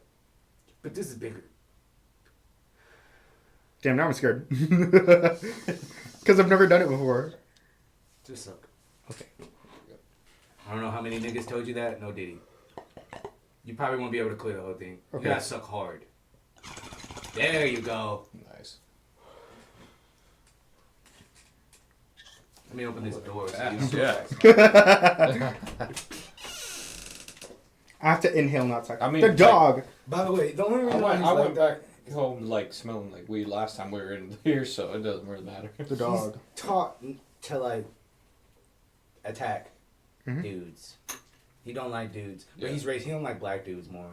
But this is bigger. Damn, now I'm scared. Because I've never done it before. Just suck. Okay. I don't know how many niggas told you that. No diddy. You probably won't be able to clear the whole thing. You Okay. gotta suck hard. There you go. Nice. Let me open this door. So Fast, you don't yeah. I have to inhale, not suck. I mean, the dog. By the way, the only I reason went, why I he's went like back home like smelling like weed last time we were in here, so it doesn't really matter. The dog. he's taught to like attack Mhm. dudes. He don't like dudes, but Yeah. he's raised. He don't like black dudes more.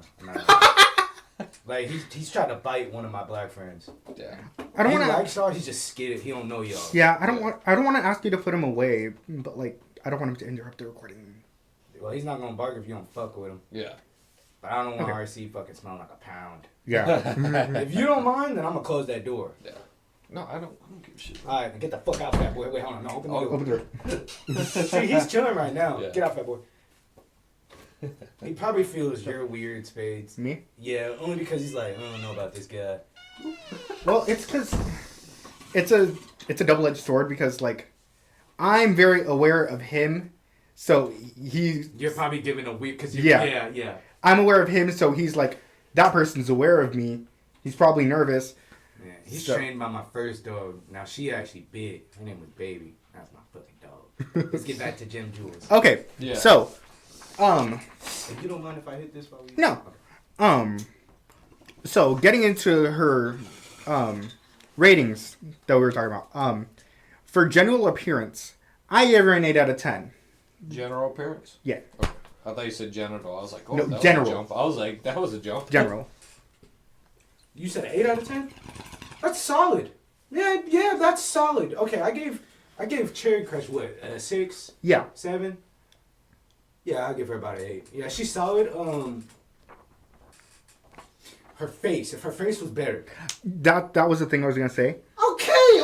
Like he's tried to bite one of my black friends. Yeah. I don't He want to. likes y'all. He's just scared. He don't know y'all. Yeah, I don't want. I don't want to ask you to put him away, but like, I don't want him to interrupt the recording. Well, he's not gonna bark if you don't fuck with him. Yeah. But I don't want Okay. RC fucking smelling like a pound. Yeah. If you don't mind, then I'm gonna close that door. Yeah. No, I don't give a shit. All right, get the fuck out, fat boy. Wait, hold on. No, open the door. Open the door. See, he's chilling right now. Yeah. Get out, fat boy. He probably feels you're weird, Spades. Me? Yeah, only because he's like, I don't know about this guy. Well, it's because it's a double-edged sword because like I'm very aware of him, so You're probably giving a weird, because Yeah. yeah. I'm aware of him, so he's like that person's aware of me. He's probably nervous. Yeah, he's So- trained by my first dog. Now she actually big. Her name was Baby. That's my fucking dog. Let's get back to Jim Jules. Okay. Yeah. So, If you don't mind if I hit this while we... No. So getting into her ratings that we were talking about. For general appearance, I gave her an 8 out of 10. General appearance? Yeah. Okay. I thought you said genital. I was like, oh, No, that general. was a jump. I was like, that was a jump. General. You said 8 out of 10? That's solid. Yeah, that's solid. Okay, I gave Cherry Crush what, a 6, Yeah. 7? Yeah, I'll give her about an 8. Yeah, she's solid. Her face. If her face was better. That was the thing I was gonna say. Okay.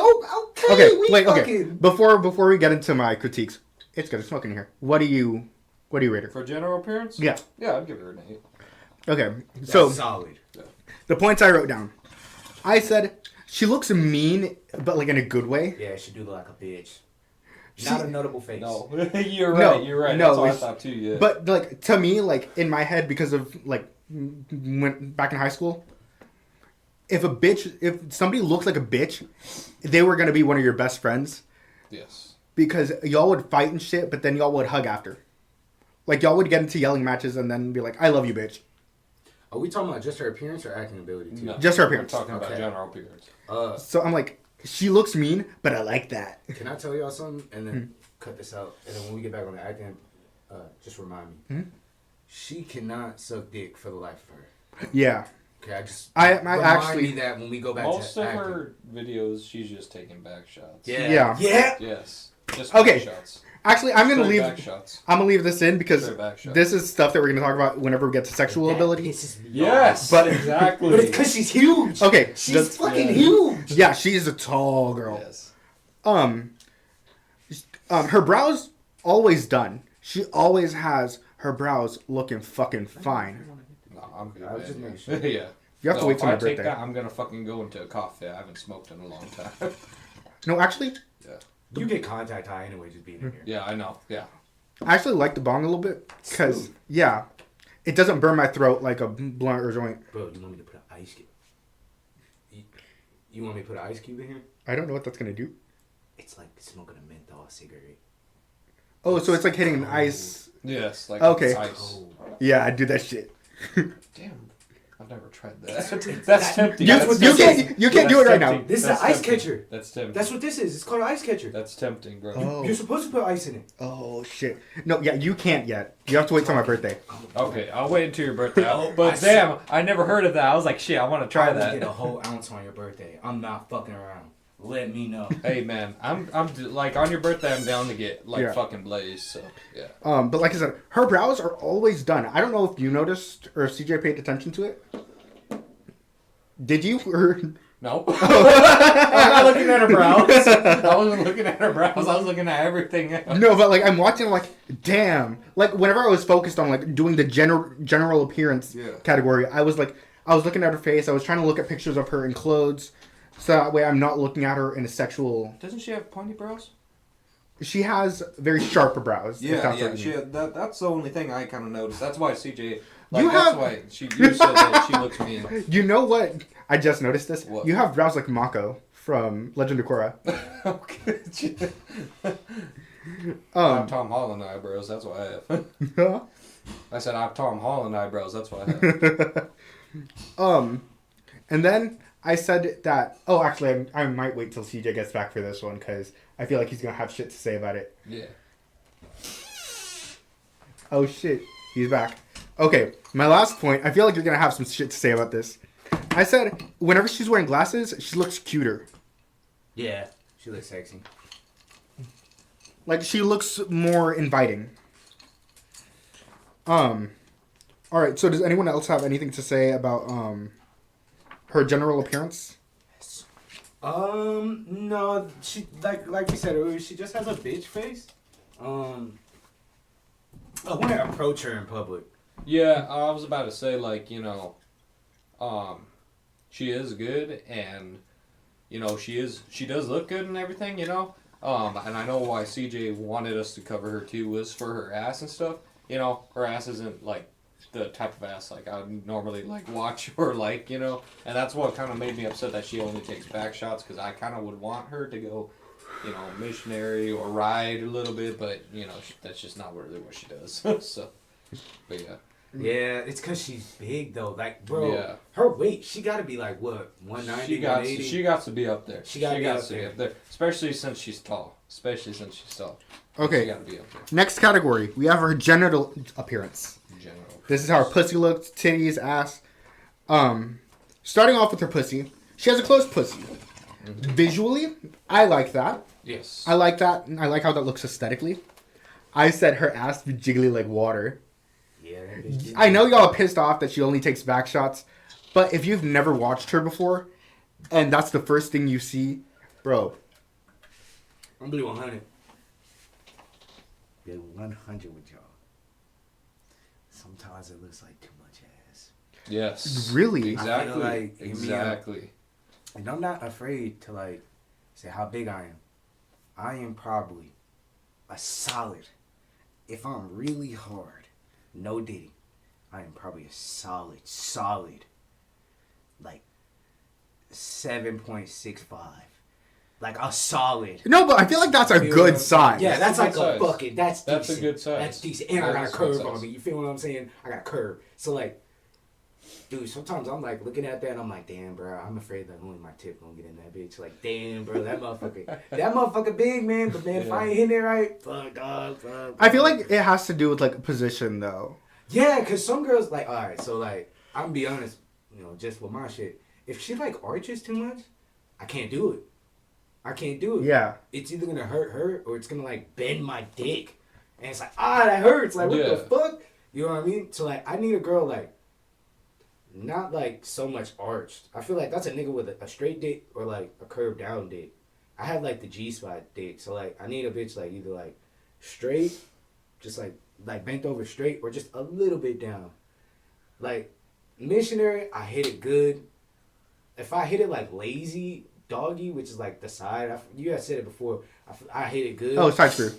Okay, We wait, okay. fucking... Before we get into my critiques, it's good. It's smoking here. What do you rate her? For general appearance? Yeah. Yeah, I'd give her an 8. Okay. That's So solid. the points I wrote down. I said she looks mean, but like in a good way. Yeah, she do look like a bitch. Not a notable face. No. You're No, right. You're right. no, That's what I it's- thought too, yeah. But like to me, like in my head, because of like when back in high school, if somebody looked like a bitch, they were gonna be one of your best friends yes. because y'all would fight and shit, but then y'all would hug after. Like y'all would get into yelling matches and then be like, "I love you, bitch." Are we talking about just her appearance or acting ability too? No. Just her We're appearance. talking about Okay. general appearance. So I'm like, she looks mean, but I like that. Can I tell y'all something and then cut this out? And then when we get back on the acting, just remind me. She cannot suck dick for the life of her. Yeah. Okay, I remind actually- me that when we go back Most to of acting. her videos, she's just taking back shots. Yeah. Yes. Just Okay. back shots. Actually, I'm gonna Straight leave. back shots. I'm gonna leave this in because Straight back shots. this is stuff that we're gonna talk about whenever we get to sexual That ability. pisses me Yes. But- off. exactly. But it's because she's huge. Okay. She's just- fucking yeah. huge. yeah, she's a tall girl. Yes. Her brows always done. She always has her brows looking fucking fine. No, I'm good. I was man, just yeah. making sure. yeah. You have to No, wait if till my I take birthday. that, I'm gonna fucking go into a coffee. I haven't smoked in a long time. No, actually, yeah. You get contact high anyway, just being in here. Yeah, I know. Yeah. I actually like the bong a little bit because Smooth. yeah, it doesn't burn my throat like a blunt or joint. Bro, you want me to put an ice cube? You want me to put an ice cube in here? I don't know what that's gonna do. It's like smoking a menthol cigarette. Oh, so it's like hitting an ice. Yes. Like Okay. it's ice. Cold. Yeah, I do that shit. Damn. I've never tried that. That's tempting. You can't do it right now. This is an ice catcher. That's tempting. That's what this is. It's called an ice catcher. That's tempting, bro. Oh. You're supposed to put ice in it. Oh shit. No, yeah, you can't yet. You have to wait till my birthday. Okay, I'll wait until your birthday. But damn, I never heard of that. I was like, shit, I want to try I will that. get a whole ounce on your birthday. I'm not fucking around. Let me know. Hey man, I'm like on your birthday, I'm down to get like fucking blazed. So yeah. But like I said, her brows are always done. I don't know if you noticed or if CJ paid attention to it. Did you? Or... No. I'm not looking at her brows. I wasn't looking at her brows. I was looking at everything else. No, but like I'm watching, I'm like, damn. Like whenever I was focused on like doing the general appearance category, I was looking at her face. I was trying to look at pictures of her in clothes, so that way I'm not looking at her in a sexual. Doesn't she have pointy brows? She has very sharp brows. Yeah, that's yeah. what you mean. That's the only thing I kind of noticed. That's why CJ. Like, that's why you said that she looks mean. You know what? I just noticed this. What? You have brows like Mako from Legend of Korra. Okay. I have Tom Holland eyebrows. That's what I have. I said I have Tom Holland eyebrows. That's what I have. And then I said that. Oh, actually, I might wait till CJ gets back for this one because I feel like he's gonna have shit to say about it. Yeah. Oh shit, he's back. Okay, my last point. I feel like you're gonna have some shit to say about this. I said whenever she's wearing glasses, she looks cuter. Yeah, she looks sexy. Like she looks more inviting. All right. So does anyone else have anything to say about her general appearance? No. She like we said earlier, she just has a bitch face. I want to approach her in public. Yeah, I was about to say she is good and she does look good and everything, and I know why CJ wanted us to cover her too was for her ass and stuff. Her ass isn't like the type of ass like I would normally like watch or like, and that's what kind of made me upset that she only takes back shots because I kind of would want her to go, missionary or ride a little bit, but that's just not really what she does. So, but yeah. Yeah, it's because she's big though. Like, bro, her weight, she got to be like what, 190, 180? She got to be up there. She got to be up there, especially since she's tall. Okay. She got to be up there. Next category, we have her genital appearance. This is how her pussy looks, titties, ass. Starting off with her pussy, she has a closed pussy. Mm-hmm. Visually, I like that. Yes. I like that. I like how that looks aesthetically. I said her ass be jiggly like water. Yeah. I know y'all are pissed off that she only takes back shots, but if you've never watched her before, and that's the first thing you see, bro. I'm gonna be 100. Be 100 with y'all. Sometimes it looks like too much ass. Yes. Really? Exactly. Exactly. And I'm not afraid to say how big I am. I am probably a solid. If I'm really hard, no diddy, I am probably a solid, 7.65. Like a solid. No, but I feel like that's a good size. Yeah, that's like size. a bucket. That's decent. A good size. That's decent. And I got a curve on me. You feel what I'm saying? I got a curve. So dude, sometimes I'm looking at that and I'm like, damn, bro, I'm afraid that only my tip gonna get in that bitch. Like, damn, bro, that motherfucker big, man. But man, if I ain't hitting it right, fuck, dog, fuck. I feel like it has to do with position though. Yeah, cause some girls all right, so I'm gonna be honest, just with my shit. If she arches too much, I can't do it. Yeah. It's either gonna hurt her or it's gonna bend my dick, and it's that hurts. What the fuck? You know what I mean? So I need a girl not so much arched. I feel like that's a nigga with a straight dick or a curved down dick. I have the G-spot dick, so I need a bitch either straight, just bent over straight, or just a little bit down. Missionary, I hit it good. If I hit it lazy doggy, which is the side, you guys said it before, I hit it good. Oh, side screw.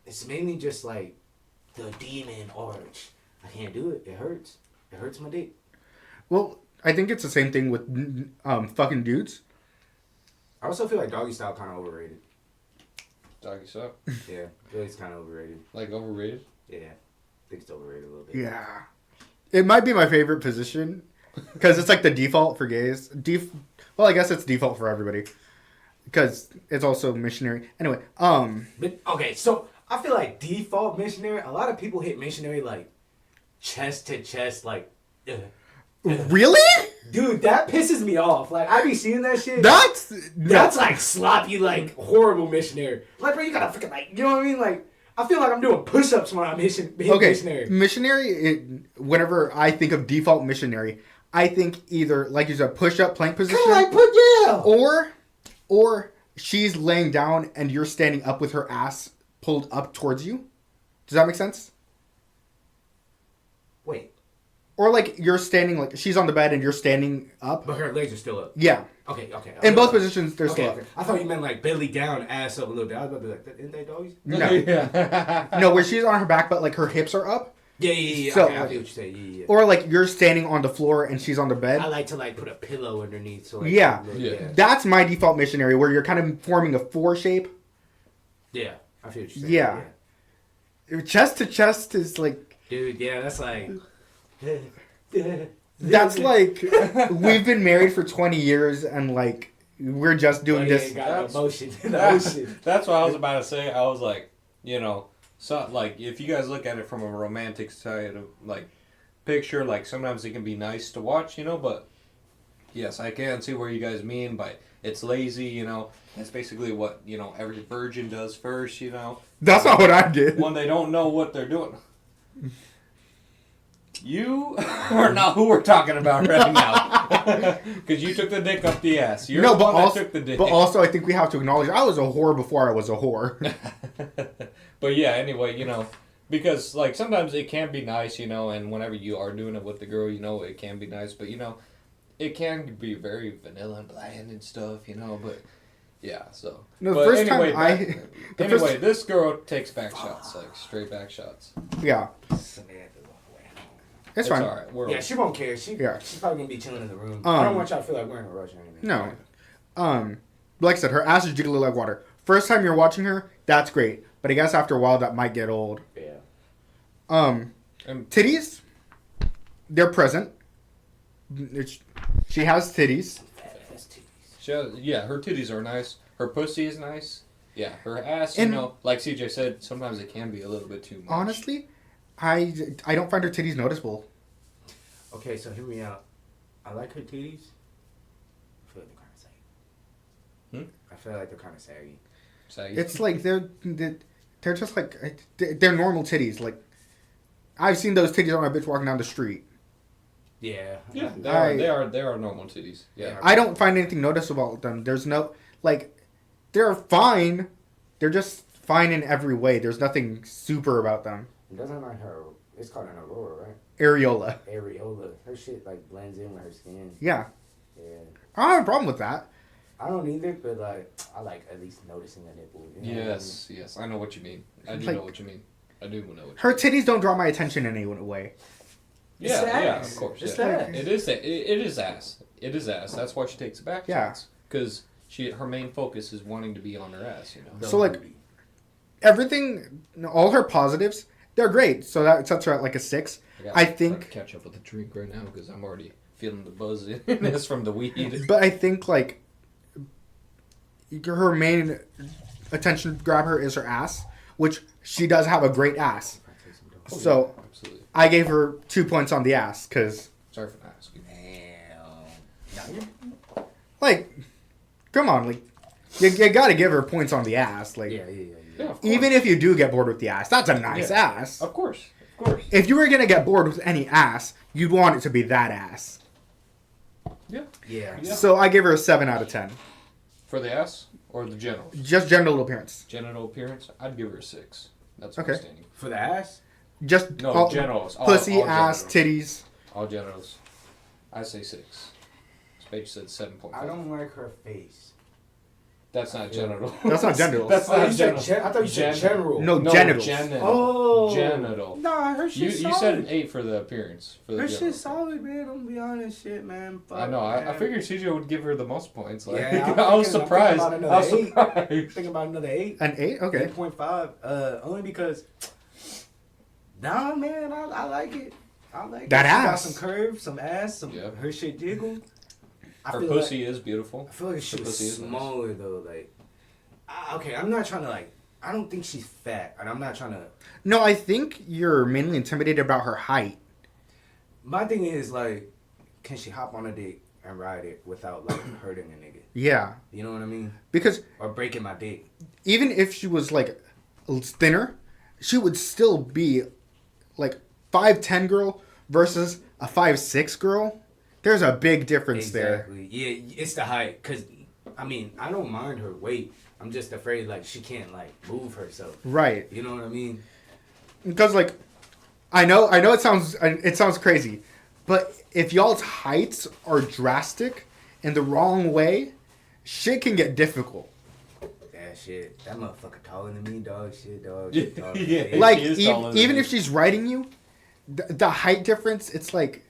It's mainly just the demon arch. I can't do it. It hurts. It hurts my dick. Well, I think it's the same thing with fucking dudes. I also feel doggy style kind of overrated. Doggy style? Yeah, I feel it's kind of overrated. Overrated? Yeah, I think it's overrated a little bit. Yeah. It might be my favorite position because it's like the default for gays. Well, I guess it's default for everybody because it's also missionary. Anyway, But, okay, so I feel like default missionary. A lot of people hit missionary like chest to chest, like. really? Dude, that pisses me off. Like I be seeing that shit. That's like sloppy, like horrible missionary. Like, bro, you gotta fucking like, you know what I mean? Like, I feel like I'm doing push-ups when I'm hitting missionary. Missionary. Whenever I think of default missionary, I think either like you said, push-up plank position, or she's laying down and you're standing up with her ass pulled up towards you. Does that make sense? Wait. Or like you're standing, like she's on the bed and you're standing up. But her legs are still up. Yeah. Okay. In both positions, they're still up. Okay. I thought you meant like belly down, ass up a little bit. I was about to be like, isn't they doggies? No. Yeah. No, where she's on her back, but like her hips are up. Yeah. So, Okay, I get what you're saying. Yeah. Or like you're standing on the floor and she's on the bed. I like to like put a pillow underneath. So like, Yeah. Yeah. That's my default missionary, where you're kind of forming a 4 shape. Yeah. I feel what you're saying. Yeah. Chest to chest is like. Dude, yeah, that's like. That's like we've been married for 20 years and like we're just doing this. Got emotion. That's what I was about to say. I was like, you know, so like if you guys look at it from a romantic side of like picture, like sometimes it can be nice to watch, you know, but yes, I can see where you guys mean by it's lazy, you know. That's basically what, you know, every virgin does first, you know. That's not what I did. When they don't know what they're doing. You are not who we're talking about right now. Because you took the dick up the ass. You're the one that took the dick. But also, I think we have to acknowledge I was a whore before I was a whore. But yeah, anyway, you know, because like sometimes it can be nice, you know, and whenever you are doing it with the girl, you know, it can be nice. But, you know, it can be very vanilla and bland and stuff, you know, but yeah, so. No, but first anyway, time this girl takes back shots, like straight back shots. Yeah. It's fine. All right. Yeah, she won't care. She's probably gonna be chilling in the room. I don't want y'all to feel like we're in a rush or anything. No. Like I said, her ass is jiggly like water. First time you're watching her, that's great. But I guess after a while, that might get old. Yeah. Titties, they're present. She has titties. Her titties are nice. Her pussy is nice. Yeah, her ass, you know, like CJ said, sometimes it can be a little bit too much. Honestly, I don't find her titties noticeable. Okay, so hear me out. I like her titties. I feel like they're kind of saggy. I feel like they're kind of saggy. Saggy? It's like they're just like they're normal titties. Like I've seen those titties on a bitch walking down the street. Yeah. Yeah, they are normal titties. Yeah. I don't find anything noticeable about them. There's no like they're fine. They're just fine in every way. There's nothing super about them. It doesn't like her. It's called an aurora, right? Areola. Her shit like blends in with her skin. Yeah. Yeah. I don't have a problem with that. I don't either, but like I like at least noticing the nipple. You know Yes, yes, I know what you mean. I do know what you mean. I do know what. Her titties don't draw my attention in any way. Yeah, of course. It's yeah. ass. It is ass. It is ass. That's why she takes it back. Yeah. Because her main focus is wanting to be on her ass. You know. So like everything, all her positives, they're great. So that sets her at like a 6. I think catch up with the drink right now because I'm already feeling the buzz in this from the weed. But I think like her main attention grabber is her ass, which she does have a great ass. So absolutely. I gave her 2 points on the ass because. Sorry for not asking. Like, come on, like you gotta give her points on the ass, like. Yeah. Even if you do get bored with the ass, that's a nice ass. Of course. If you were gonna get bored with any ass, you'd want it to be that ass. Yeah. So I gave her a 7 out of 10. For the ass or the genitals? Just genital appearance. Genital appearance? I'd give her a 6. That's Okay. my standing. For the ass? Just No, genitals. Pussy, all ass, genitals. titties. All genitals. I say 6. Spage said 7.5. I don't like her face. That's not genital. That's not genital. That's Oh, not you said genital. I thought you said general. No, genitals. Genital. Oh. Genital. Nah, her You shit's solid. said an 8 for the appearance. For the Her genital. shit's solid, man. I'm gonna be honest, shit, man. Fuck, I know. I man. figured CJ would give her the most points. Like, Yeah, I was I'm thinking surprised. about I another was 8. surprised. Think about another 8. An 8? Okay. 8.5. Only because. Nah, man, I like it. I like That it. She got ass. some curve, some ass, some Yeah. her shit jiggle. Her pussy is beautiful. I feel like she Her was pussy is nice. smaller though. Like, okay, I'm not trying to like. I don't think she's fat, and I'm not trying to. No, I think you're mainly intimidated about her height. My thing is like, can she hop on a dick and ride it without like hurting a nigga? Yeah, You know what I mean? because Or breaking my dick. even if she was like thinner, she would still be like 5'10" girl versus a 5'6" girl. There's a big difference there. Exactly. Yeah, it's the height. Cause I mean, I don't mind her weight. I'm just afraid like she can't like move herself. Right. You know what I mean? Because like, I know it sounds crazy, but if y'all's heights are drastic in the wrong way, shit can get difficult. That shit. That motherfucker taller than me, dog. Shit, dog. Yeah. Shit, taller than Yeah. me. Like She is taller than even you. if she's riding you, the height difference, it's like,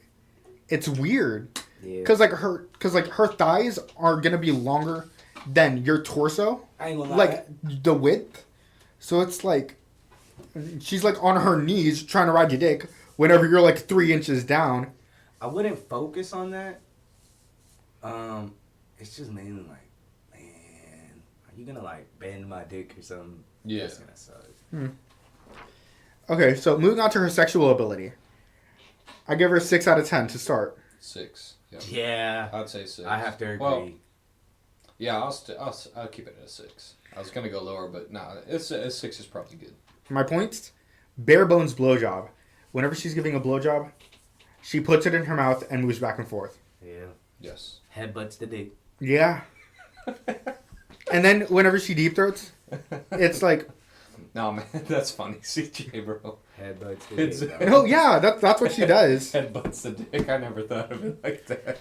it's weird. Yeah. Cause her thighs are gonna be longer than your torso, I ain't gonna lie. like the width. So it's like she's like on her knees trying to ride your dick whenever you're like 3 inches down. I wouldn't focus on that. It's just mainly like, man, are you gonna like bend my dick or something? Yeah. That's gonna suck. Okay, so moving on to her sexual ability, I give her 6 out of 10 to start. 6. Yeah. Yeah, I'd say 6. I have to agree. Well, yeah, I'll keep it at a 6. I was gonna go lower, but nah, a 6 is probably good. My points: bare bones blowjob. Whenever she's giving a blowjob, she puts it in her mouth and moves back and forth. Yeah, Yes. headbutts the dick. Yeah. And then whenever she deep throats, it's like, No man, that's funny, CJ, bro. Headbutts the It's- dick. dog. oh yeah, that's what she does. Headbutts the dick. I never thought of it like that.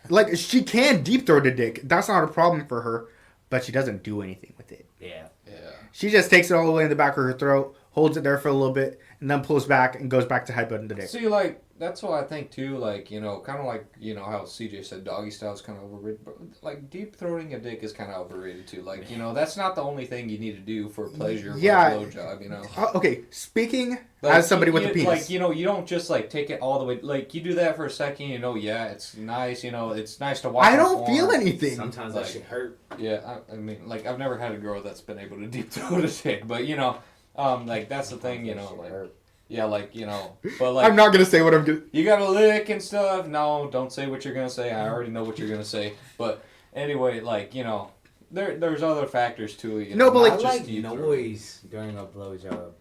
Like she can deep throat a dick. That's not a problem for her, but she doesn't do anything with it. Yeah. Yeah. She just takes it all the way in the back of her throat, holds it there for a little bit, and then pulls back and goes back to headbutting the dick. See, like, that's what I think too. Like, you know, kind of like, you know, how CJ said doggy style is kind of overrated. But, like, deep throating a dick is kind of overrated too. Like, you know, that's not the only thing you need to do for pleasure. Yeah. For a blowjob, you know. Okay, speaking Like, as somebody with you- a penis. Like, you know, you don't just, like, take it all the way. Like, you do that for a second, you know, yeah, it's nice, you know, it's nice to watch. I on don't feel porn. anything. Sometimes Like- that shit hurt. Yeah, I mean, like, I've never had a girl that's been able to deep throat a dick. But, you know, like, that's the thing, you Sometimes know, that shit like, hurt. yeah, like, you know, but, like. I'm not gonna say what I'm doing. You got to lick and stuff. No, don't say what you're gonna say. I already know what you're gonna say. But anyway, like, you know, there's other factors too. You No, know, but, not like, I just like deep throat. noise during a blowjob.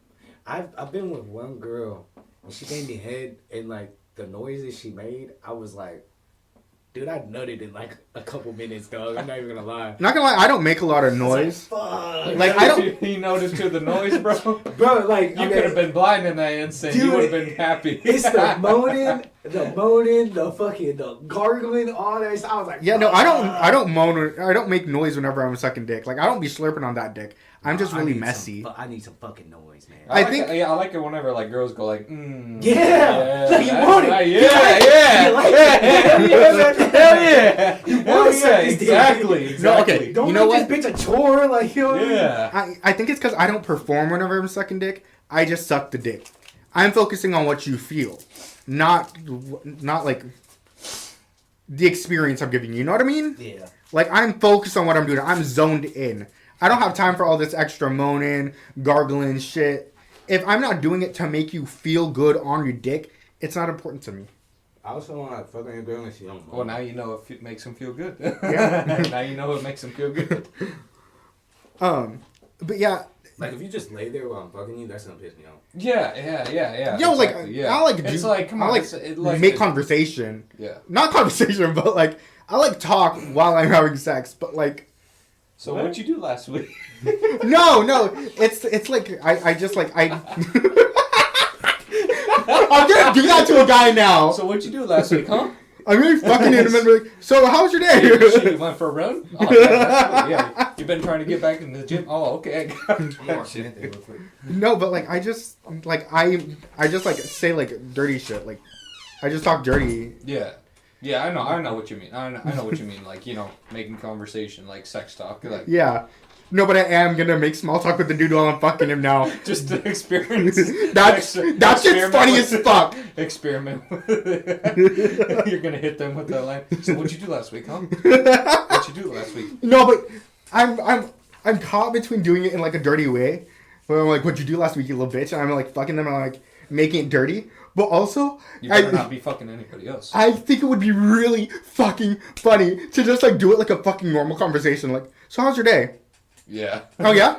I've been with one girl and she gave me head and like the noises she made, I was like, dude, I nutted in like a couple minutes, dog. I'm not even gonna lie. Not gonna lie, I don't make a lot of noise. Fuck. Like, I don't- You noticed to the noise, bro. Bro, like You could have been blind in that instant. You Dude, would have been happy. It's the moaning, the fucking, the gargling, all that stuff. I was like, Yeah, no, I fuck. don't moan. I don't make noise whenever I'm sucking dick. Like I don't be slurping on that dick. I'm just I really need messy. I need some fucking noise, man. I like think- it, yeah, I like it whenever like girls go like, Yeah, like you that's want it. right, You yeah, like it. yeah, You like yeah, it. yeah, hell yeah, You hell wanna yeah, suck this dick. exactly, No, exactly. okay. Don't You know make this bitch a chore, like, you know what I mean? Yeah. I think it's because I don't perform whenever I'm sucking dick. I just suck the dick. I'm focusing on what you feel, not like the experience I'm giving you. You know what I mean? Yeah. Like I'm focused on what I'm doing. I'm zoned in. I don't have time for all this extra moaning, gargling shit. If I'm not doing it to make you feel good on your dick, it's not important to me. I also want to fucking a girl and she don't know. Well, now you know if it makes them feel good. Yeah. Now you know it makes them feel good. But yeah, Like, if you just lay there while I'm fucking you, that's gonna piss me off. Yeah. yo, exactly, like yeah. I like It's do, like, come I on, like it's make conversation. Yeah. Not conversation, but like I like talk while I'm having sex. But like, So what'd you do last week? no, it's like I just like I. I'm gonna do that to a guy now. So what'd you do last week, huh? I'm really fucking him and be like, so how was your day? You went for a run? Oh, that's cool. Yeah. You've been trying to get back into the gym? Oh, okay. I'm more shit there real quick. No, but like I just like I just like say like dirty shit. Like I just talk dirty. Yeah. Yeah, I know what you mean. I know what you mean. Like, you know, making conversation, like sex talk. Like, Yeah. No, but I am gonna make small talk with the dude while I'm fucking him now. Just to experience. That shit's funny as fuck. Experiment. You're gonna hit them with that line. So what'd you do last week, huh? What'd you do last week? No, but I'm caught between doing it in like a dirty way, where I'm like, "What'd you do last week, you little bitch?" And I'm like fucking them and I'm like making it dirty. But also, You better not be fucking anybody else. I think it would be really fucking funny to just like do it like a fucking normal conversation. Like, so how's your day? Yeah. Oh yeah?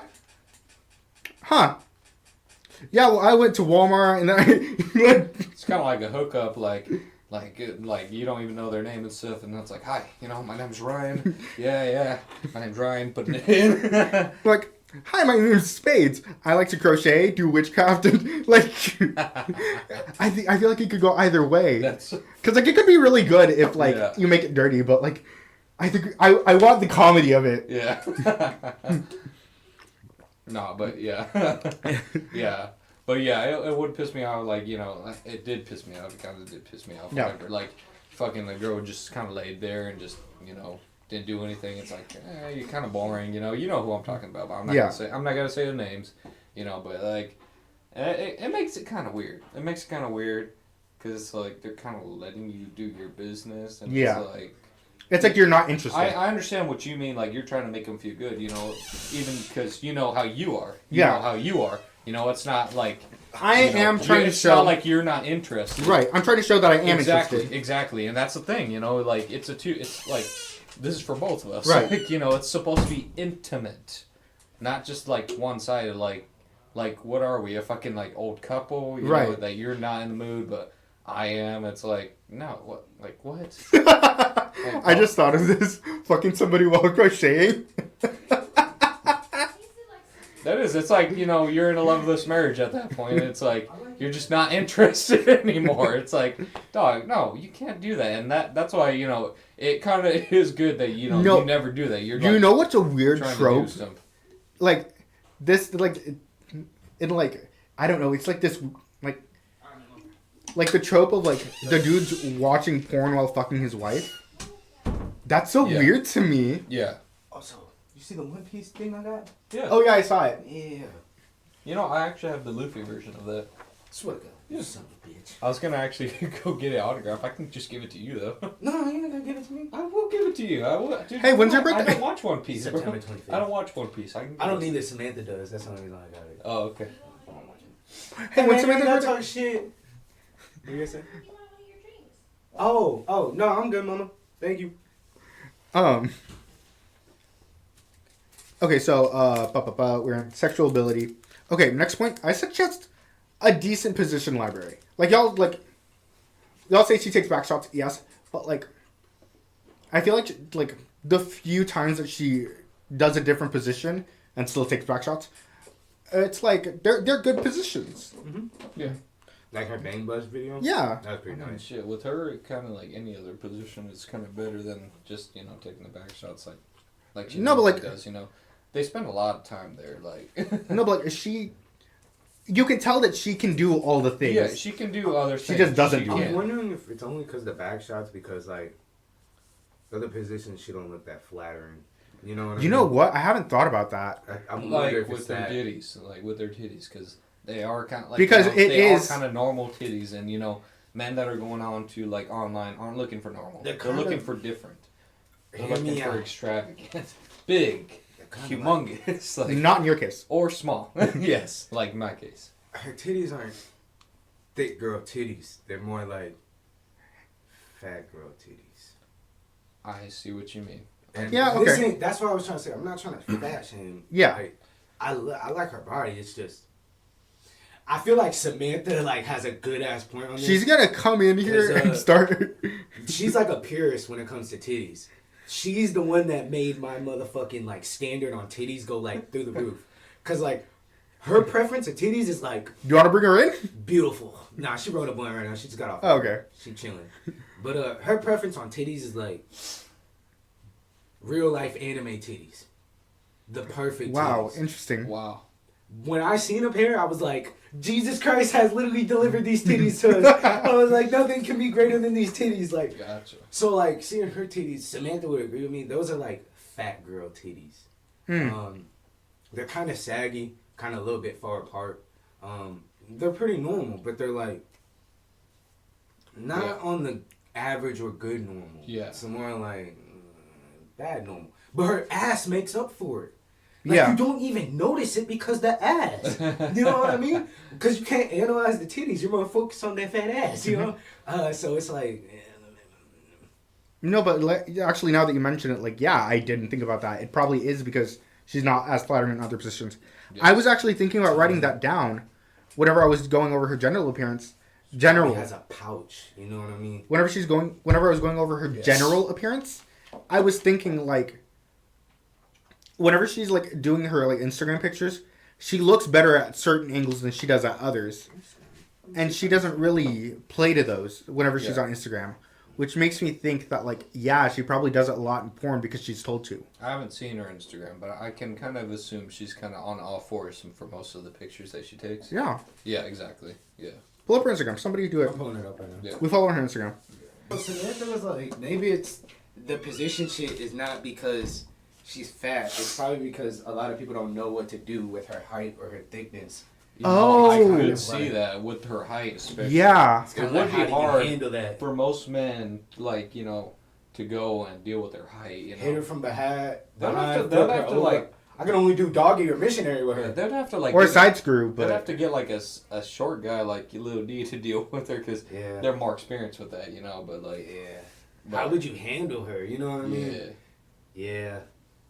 Huh. Yeah, well I went to Walmart and then I It's kind of like a hookup, like you don't even know their name and stuff, and it's like, hi, my name's Ryan. Yeah, my name's Ryan. Putting it in. like, hi, my name is Spades. I like to crochet, do witchcraft, and like, I feel like it could go either way. Because like it could be really good if like you make it dirty, but like, I think I want the comedy of it. Yeah. No, but yeah. Yeah. But yeah, it would piss me off, like, it did piss me off. It kind of did piss me off. Yeah. Whenever, like, fucking the girl just kind of laid there and just, didn't do anything. It's like, you're kind of boring, you know who I'm talking about, but I'm not gonna say the names, but like, it makes it kind of weird. It makes it kind of weird, because it's like, they're kind of letting you do your business, and it's like you're not interested. I understand what you mean, like, you're trying to make them feel good, even because you know how you are. Yeah. Know how you are. It's not like... I am trying to show... It's not like you're not interested. Right. I'm trying to show that I am interested. Exactly. And that's the thing, like, it's like, this is for both of us. Right. Like, it's supposed to be intimate. Not just, like, one-sided, like, what are we? A fucking, like, old couple? You know, that you're not in the mood, but I am. It's like, no, what? Like, what? I just thought of this. Fucking somebody while crocheting. That is, it's like, you're in a loveless marriage at that point. It's like, you're just not interested anymore. It's like, dog, no, you can't do that. And that's why, it kind of is good that, you never do that. You're you know what's a weird trope? To do like, this, like, I don't know, it's like this, like the trope of, like, the dude's watching porn while fucking his wife. That's so weird to me. Yeah. Also, you see the One Piece thing I got? Yeah. Oh, yeah, I saw it. Yeah. I actually have the Luffy version of that. Swear to God. You son of a bitch. I was going to actually go get it autographed. I can just give it to you, though. No, you're not going to give it to me. I will give it to you. I will. Dude, hey, when's your birthday? I don't watch One Piece, bro. September 25th. I don't watch One Piece. I don't need this. Samantha does. That's the only reason I got it. Oh, okay. I don't watch it. Hey, when's Samantha's not birthday? talk shit. What you gonna say? Oh, no, I'm good, mama. Thank you. Okay, so, we're on sexual ability. Okay, next point. I suggest a decent position library. Y'all say she takes back shots, yes, but, I feel like, the few times that she does a different position and still takes back shots, it's like, they're good positions. Mm-hmm. Yeah. Like her Bang Buzz video? Yeah. That was pretty nice. Shit, with her, kind of like any other position, it's kind of better than just, taking the back shots like she does, They spend a lot of time there, like... No, but, you can tell that she can do all the things. Yeah, she can do other things. She just doesn't do it. I'm wondering if it's only because of the back shots, because, like, the other positions, she don't look that flattering. You know what I mean? You know what? I haven't thought about that. I'm like, if with it's their that. titties. Like, with their titties, because they are kind of, like... Because they is... are kind of normal titties, and, men that are going on to, like, online aren't looking for normal. They're looking for different. They're looking for extravagant. Big. Humongous. Like, not in your case. Or small. Yes, like in my case. Her titties aren't thick girl titties. They're more like fat girl titties. I see what you mean. And yeah, okay. That's what I was trying to say. I'm not trying to fat shame. Yeah. Like, I like her body. It's just... I feel like Samantha has a good ass point on this. She's gonna come in here and start... She's like a purist when it comes to titties. She's the one that made my motherfucking standard on titties go through the roof. Cause her preference of titties is Do you want to bring her in? beautiful. Nah, she wrote a blunt right now. She just got off. Oh, okay. She chilling. But her preference on titties is real life anime titties. The perfect Wow, titties. interesting. Wow. When I seen a pair, I was like, Jesus Christ has literally delivered these titties to us. I was like, nothing can be greater than these titties. Gotcha. So seeing her titties, Samantha would agree with me. Those are fat girl titties. they're kind of saggy, kind of a little bit far apart. They're pretty normal, but they're like not on the average or good normal. Yeah. It's more like bad normal. But her ass makes up for it. Like, Yeah. you don't even notice it because the ass. You know what I mean? Because you can't analyze the titties. You're more focused on that fat ass, you know? So it's like... No, but actually, now that you mention it, like, yeah, I didn't think about that. It probably is because she's not as flattering in other positions. Yeah. I was actually thinking about writing that down whenever I was going over her general appearance. She General. has a pouch, you know what I mean? Whenever I was going over her general appearance, I was thinking, like, whenever she's, like, doing her, like, Instagram pictures, she looks better at certain angles than she does at others. And she doesn't really play to those whenever she's on Instagram. Which makes me think that, like, yeah, she probably does it a lot in porn because she's told to. I haven't seen her Instagram, but I can kind of assume she's kind of on all fours for most of the pictures that she takes. Yeah. Yeah, exactly. Yeah. Pull up her Instagram. Somebody do it. I'm pulling it up right now. Yeah. We follow her on Instagram. But Samantha was like, maybe it's the position shit is not because she's fat. It's probably because a lot of people don't know what to do with her height or her thickness. You know, Oh. I could see that with her height, especially. Yeah. It's kinda It would like, be how do you hard handle that? for most men, like, you know, to go and deal with their height. You Hit her know, from behind. They'll have behind, to- they'll flip have her to, over. like- I can only do doggy or missionary with her. they'd have to like Or a get- side screw, They'd have but to get like a short guy like Lil D to deal with her because Yeah. they're more experienced with that, you know. But like, Yeah. but, How would you handle her? You know what I mean? yeah. Yeah.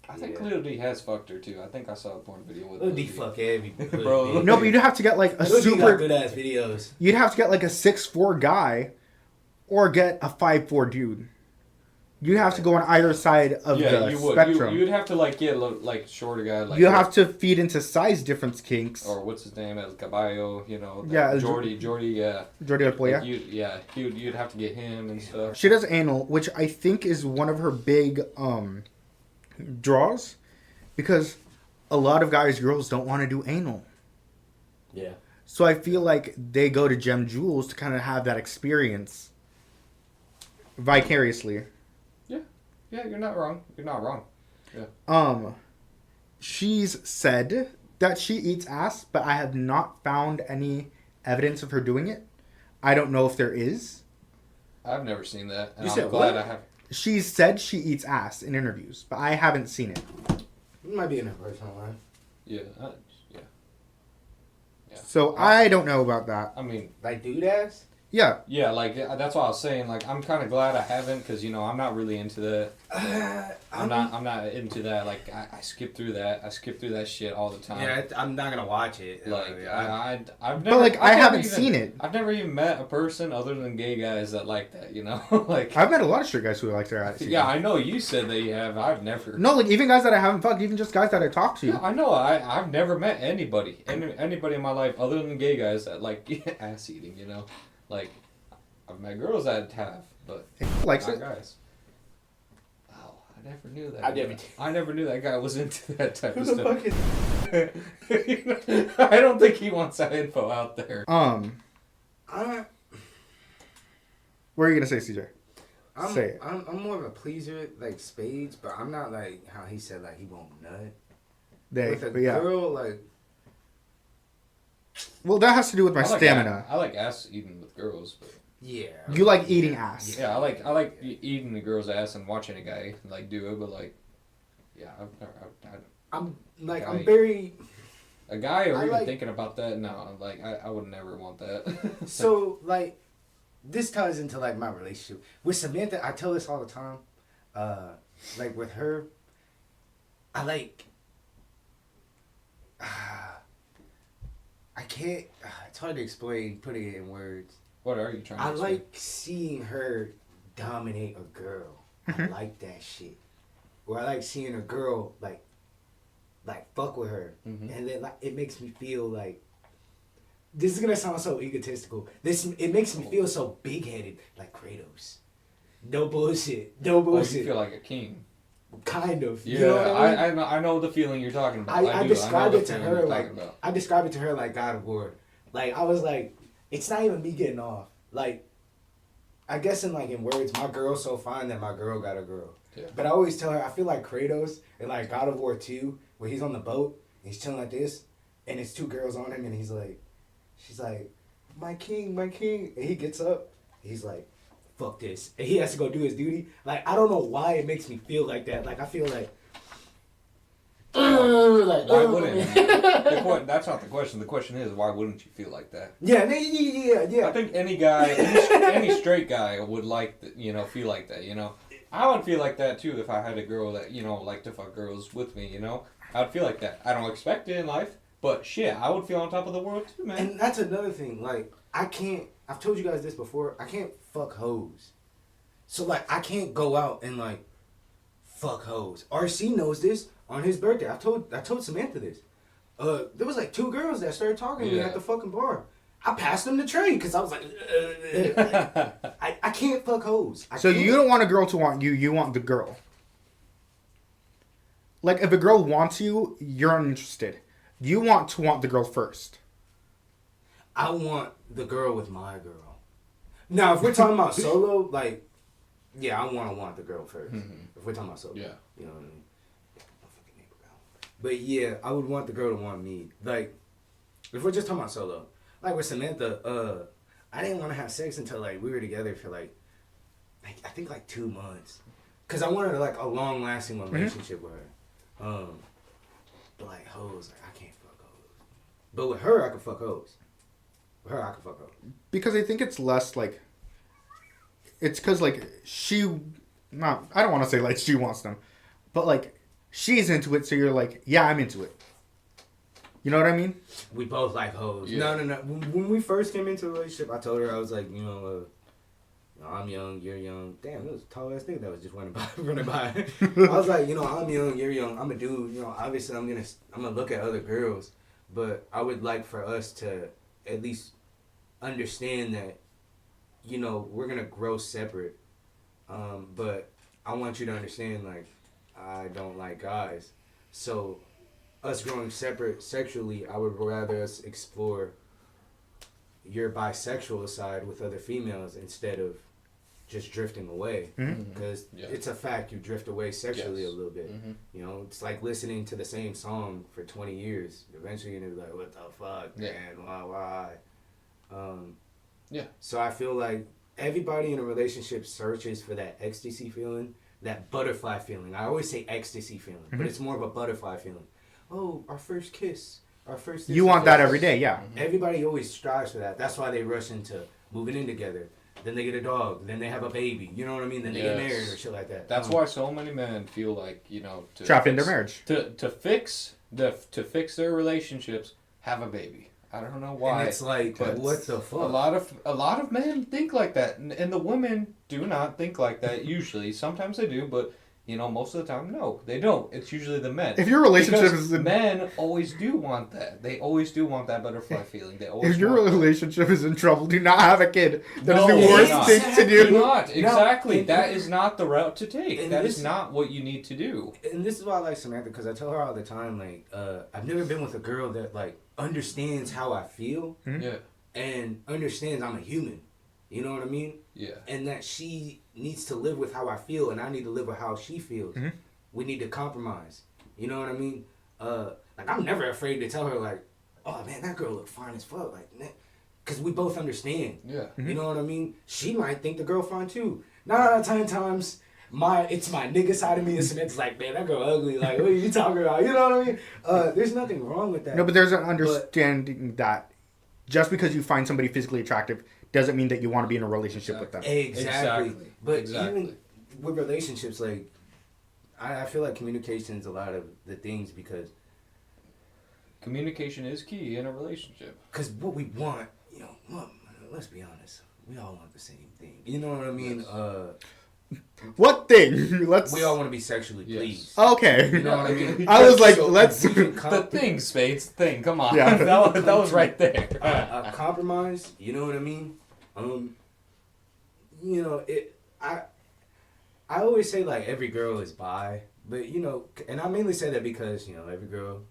I think Yeah. Lil D has fucked her too. I think I saw a porn video with Lil D fuck every Bro. no, but you'd have to get like a Lil D got super. good ass videos. You'd have to get like a 6'4" guy, or get a 5'4" dude. You have to go on either side of Yeah, the you would. spectrum. You'd have to like get like shorter guy. Like you have to feed into size difference kinks. or what's his name? El Caballo, you know. Yeah, Jordy, yeah. Jordi Alpoya. Like you'd have to get him and stuff. She does anal, which I think is one of her big draws, because a lot of girls don't want to do anal. Yeah. So I feel like they go to Gem Jewels to kind of have that experience vicariously. Yeah, you're not wrong. You're not wrong. She's said that she eats ass, but I have not found any evidence of her doing it. I don't know if there is. I've never seen that. And You I'm said glad what? I have. She's said she eats ass in interviews, but I haven't seen it. It might be in her personal life. Yeah. So I don't know about that. I mean, Like dude ass? Yeah. yeah, like that's what I was saying. Like, I'm kind of glad I haven't, because you know I'm not really into that. I'm not into that. Like, I skip through that. I skip through that shit all the time. Yeah, I'm not gonna watch it. Like I I've never. But like I've I never haven't even- seen it. I've never even met a person other than gay guys that like that. You know, like. I've met a lot of straight guys who like their ass. Yeah, I know you said that you have. I've never. No, like even guys that I haven't fucked, even just guys that I talked to. Yeah, I know. I've never met anybody in my life other than gay guys that like ass eating. You know, like I've met girls that have, but Likes not it. guys. Oh, I never knew that. I never knew that guy was into that type Who of the stuff. fuck is? I don't think he wants that info out there. I'm What are you gonna say, CJ? Say it. I'm more of a pleaser, like Spades, but I'm not like how he said like he won't nut. With a But yeah. girl, like Well, that has to do with my I like stamina. I like ass eating with girls, but yeah. You like eating ass. yeah, I like eating the girl's ass and watching a guy like do it, but like, yeah, I'm like Guy. I'm very a guy or I even like- thinking about that, no, like I would never want that. so like this ties into like my relationship with Samantha. I tell this all the time. Like with her, I like. I can't. It's hard to explain putting it in words. What are you trying to I say? like seeing her dominate a girl. I like that shit. Or I like seeing a girl like fuck with her, Mhm. and then like it makes me feel like. This is gonna sound so egotistical. It makes me feel so big headed, like Kratos. No bullshit. No Oh, bullshit. you feel like a king. Kind of. Yeah, You know what I mean? I know the feeling you're talking about. I do. describe know it the to feeling her you're like talking about. I describe it to her like God of War. Like I was like, it's not even me getting off. Like, I guess in words, my girl's so fine that my girl got a girl. Yeah. But I always tell her I feel like Kratos in like God of War 2, where he's on the boat He's chilling like this, and it's 2 girls on him, and she's like, my king, my king. And he gets up, he's like, fuck this. And he has to go do his duty. Like, I don't know why it makes me feel like that. Like, I feel like, Why wouldn't? That's not the question. The question is, why wouldn't you feel like that? yeah. I think any guy, any straight guy would feel like that. I would feel like that too if I had a girl that liked to fuck girls with me. I would feel like that. I don't expect it in life, but shit, I would feel on top of the world too, man. And that's another thing. Like, I've told you guys this before. I can't fuck hoes. So like, I can't go out and like fuck hoes. RC knows this. On his birthday, I told Samantha this. There was like 2 girls that started talking to me at the fucking bar. I passed them the tray because I was like, I can't fuck hoes. So you don't want a girl to want you. You want the girl. Like, if a girl wants you, you're uninterested. You want to want the girl first. I want the girl with my girl. Now, if we're talking about solo, like, yeah, I want the girl 1st. If we're talking about solo, yeah, you know what I mean. But yeah, I would want the girl to want me. Like, if we're just talking about solo, like with Samantha, I didn't want to have sex until like we were together for like I think like 2 months, cause I wanted like a long lasting relationship with her. But like hoes, like I can't fuck hoes. But with her, I can fuck hoes. With her, I can fuck hoes. Because I think it's less like. It's because like I don't want to say like she wants them, but like. She's into it, so you're like, yeah, I'm into it. You know what I mean? We both like hoes. Yeah. No. When we first came into a relationship, I told her, I was like, I'm young, you're young. Damn, it was a tall ass nigga that was just running by. I was like, I'm young, you're young. I'm a dude. Obviously I'm gonna look at other girls, but I would like for us to at least understand that, we're gonna grow separate. But I want you to understand, like, I don't like guys. So, us growing separate sexually, I would rather us explore your bisexual side with other females instead of just drifting away. Because it's a fact, you drift away sexually a little bit. It's like listening to the same song for 20 years. Eventually, you're going to be like, what the fuck, man? Why? So, I feel like everybody in a relationship searches for that ecstasy feeling. That butterfly feeling. I always say ecstasy feeling, but it's more of a butterfly feeling. Oh, our first kiss. Our first. You want that every day, yeah. Everybody always strives for that. That's why they rush into moving in together. Then they get a dog. Then they have a baby. You know what I mean? Then they get married or shit like that. That's why so many men feel like trapped in their marriage. To fix their relationships, have a baby. I don't know why. And it's like, but what the fuck? A lot of men think like that, and the women do not think like that usually. Sometimes they do, but most of the time, no, they don't. It's usually the men. If your relationship men always do want that. They always do want that butterfly feeling. If your relationship is in trouble, do not have a kid. That is the worst thing to do. Do not. Exactly. That is not the route to take. That is not what you need to do. And this is why I like Samantha, because I tell her all the time, like, I've never been with a girl that like understands how I feel. Yeah. And understands I'm a human. You know what I mean? Yeah. And that she needs to live with how I feel, and I need to live with how she feels. We need to compromise. You know what I mean? Like, I'm never afraid to tell her, like, oh, man, that girl look fine as fuck. Like, because we both understand. Yeah. You know what I mean? She might think the girl fine, too. 9 out of 10 times, it's my nigga side of me, and Samantha's like, man, that girl ugly. Like, what are you talking about? You know what I mean? There's nothing wrong with that. No, but there's an understanding that just because you find somebody physically attractive doesn't mean that you want to be in a relationship with them. Exactly. But even with relationships, like, I feel like communication is a lot of the things, because communication is key in a relationship. Because what we want, let's be honest, we all want the same thing. You know what I mean? Yes. What thing? We all want to be sexually pleased. Okay. You know what I mean? I was like, the thing, Spades. The thing. Come on. Yeah. that was right there. A compromise. You know what I mean? I always say, like, every girl is bi, but, and I mainly say that because, every girl,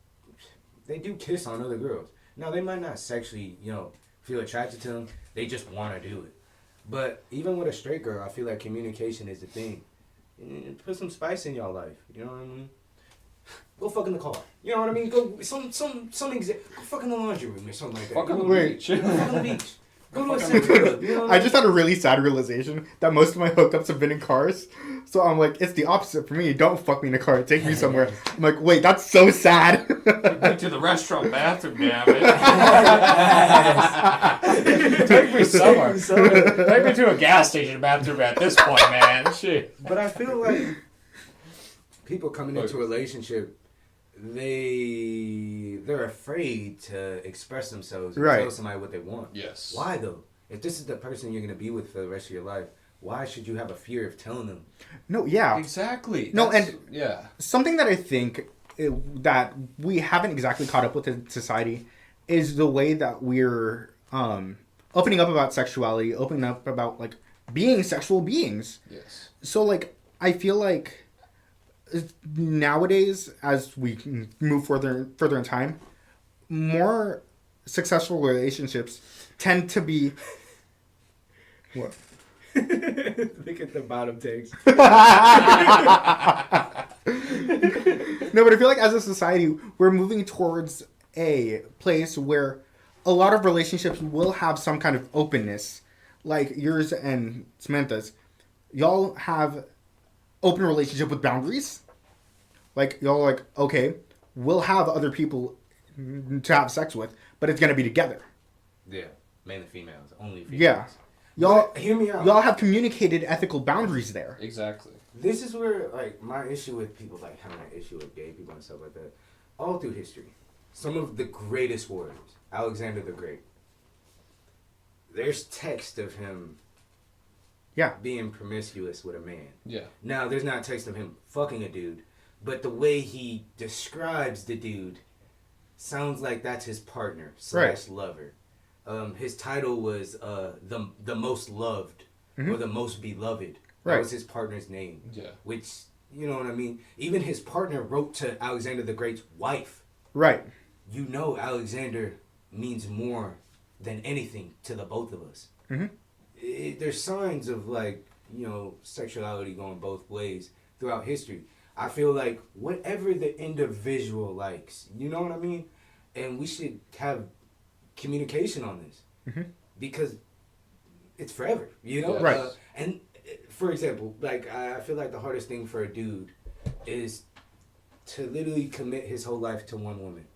they do kiss on other girls. Now, they might not sexually, feel attracted to them. They just want to do it. But even with a straight girl, I feel like communication is the thing. Put some spice in y'all life. You know what I mean? Go fuck in the car. You know what I mean? Go go fuck in the laundry room or something like that. Fuck on You the know? Wait. beach. Go fuck on the beach. Go to a century club. You know what I just had a really sad realization that most of my hookups have been in cars. So I'm like, it's the opposite for me. Don't fuck me in a car. Take me somewhere. I'm like, wait, that's so sad. Take to the restaurant bathroom, damn it. Take me somewhere. Take me to a gas station bathroom at this point, man. Shit. But I feel like people coming into a relationship, they're afraid to express themselves and Right. tell somebody what they want. Yes. Why though? If this is the person you're gonna be with for the rest of your life, why should you have a fear of telling them? No, yeah. Exactly. No, That's- and- yeah. Something that I think that we haven't exactly caught up with in society is the way that we're opening up about sexuality, opening up about like being sexual beings. Yes. So like I feel like nowadays, as we move further in time, more successful relationships tend to be what? Look at the bottom takes. No, but I feel like as a society, we're moving towards a place where a lot of relationships will have some kind of openness, like yours and Samantha's. Y'all have open relationship with boundaries. Like y'all are like, okay, we'll have other people to have sex with, but it's gonna be together. Yeah, mainly females, only females. Yeah, y'all But hear me out. y'all have communicated ethical boundaries there. Exactly. This is where like my issue with people like having an issue with gay people and stuff like that. All through history, some of the greatest warriors, Alexander the Great. There's text of him Yeah. being promiscuous with a man. Yeah. Now, there's not text of him fucking a dude, but the way he describes the dude sounds like that's his partner / lover. His title was the most loved or the most beloved. That Right. was his partner's name. Yeah. Which, you know what I mean? Even his partner wrote to Alexander the Great's wife. Right. You know Alexander means more than anything to the both of us. Mhm. There's signs of like, you know, sexuality going both ways throughout history. I feel like whatever the individual likes, you know what I mean? And we should have communication on this. Because it's forever, you know? Right. And for example, like I feel like the hardest thing for a dude is to literally commit his whole life to one woman.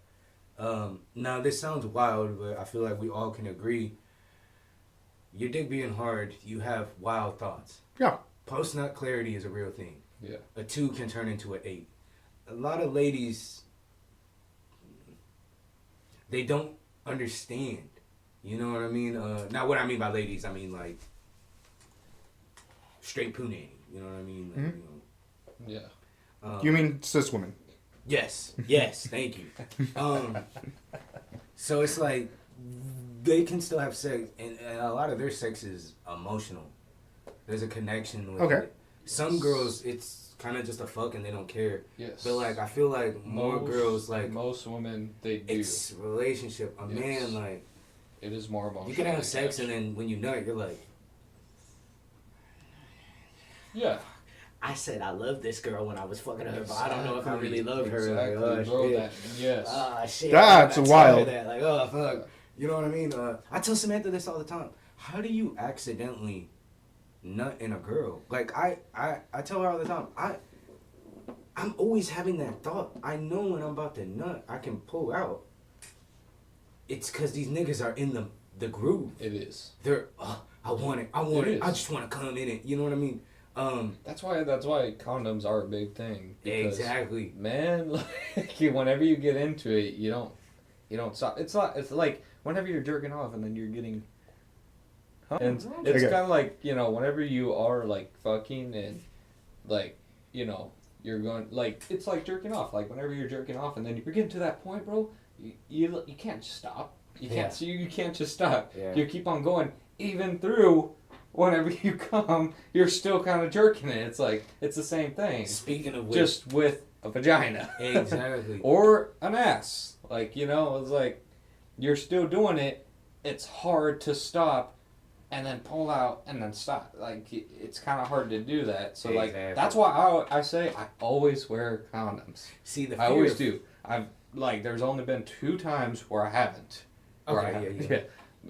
Now this sounds wild, but I feel like we all can agree. Your dick being hard, you have wild thoughts. Yeah. Post-nut clarity is a real thing. Yeah. A 2 can turn into an 8. A lot of ladies, they don't understand. You know what I mean? Now what I mean by ladies, I mean like straight punani. You know what I mean? Like, you know, Yeah. You mean cis women? Yes, thank you. So it's like they can still have sex, and a lot of their sex is emotional. There's a connection with Okay. it. Some girls, it's kind of just a fuck and they don't care. Yes. But like, I feel like more girls like most women they do. it's relationship. A Yes. man like It is more emotional. you can have sex and then when you nut, you're like, Yeah. I said I love this girl when I was fucking her, but I Exactly. don't know if I really love her. Exactly. Like, Bro, shit. that, yes. Shit. That's I gotta tell her wild. That. Like, oh fuck. You know what I mean? I tell Samantha this all the time. How do you accidentally nut in a girl? Like I tell her all the time. I'm always having that thought. I know when I'm about to nut, I can pull out. It's because these niggas are in the groove. It is. They're I want it. I want it. I just want to come in it. You know what I mean? That's why condoms are a big thing. Because, Exactly. Man, like whenever you get into it, you don't stop. It's like whenever you're jerking off and then you're getting. And it's Okay. kind of like, whenever you are like fucking and like, you're going like it's like jerking off. Like whenever you're jerking off and then you're getting to that point, bro, you can't just stop. You can't. So you can't just stop. Yeah. You keep on going even through. Whenever you come, you're still kind of jerking it. It's like it's the same thing, Speaking of which, just with a vagina. exactly. Or an ass. Like, it's like you're still doing it. It's hard to stop and then pull out and then stop. Like, it's kind of hard to do that. So, like, Exactly. that's why I say I always wear condoms. See, the I always fear- do. There's only been 2 times where I haven't. Where Okay, I haven't. yeah.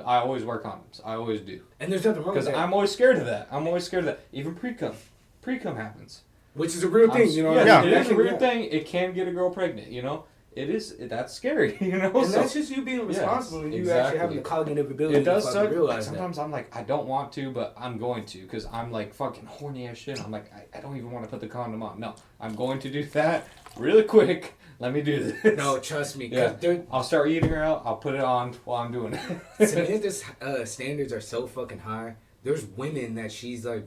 I always wear condoms. I always do. And there's nothing wrong with Because that. I'm always scared of that. Even pre-cum. Pre-cum happens. Which is a real thing, you know. Yeah, what I it mean? is a weird thing. It can get a girl pregnant, you know? That's scary, you know? And So- that's just you being responsible and you exactly. actually having the cognitive ability It does to suck. fucking realize Sometimes I'm like, I don't want to, but I'm going to, because I'm like fucking horny as shit. I'm like, I don't even want to put the condom on. No, I'm going to do that really quick. Let me do this. that. No, trust me. Yeah. Because I'll start eating her out. I'll put it on while I'm doing it. Samantha's standards are so fucking high. There's women that she's like,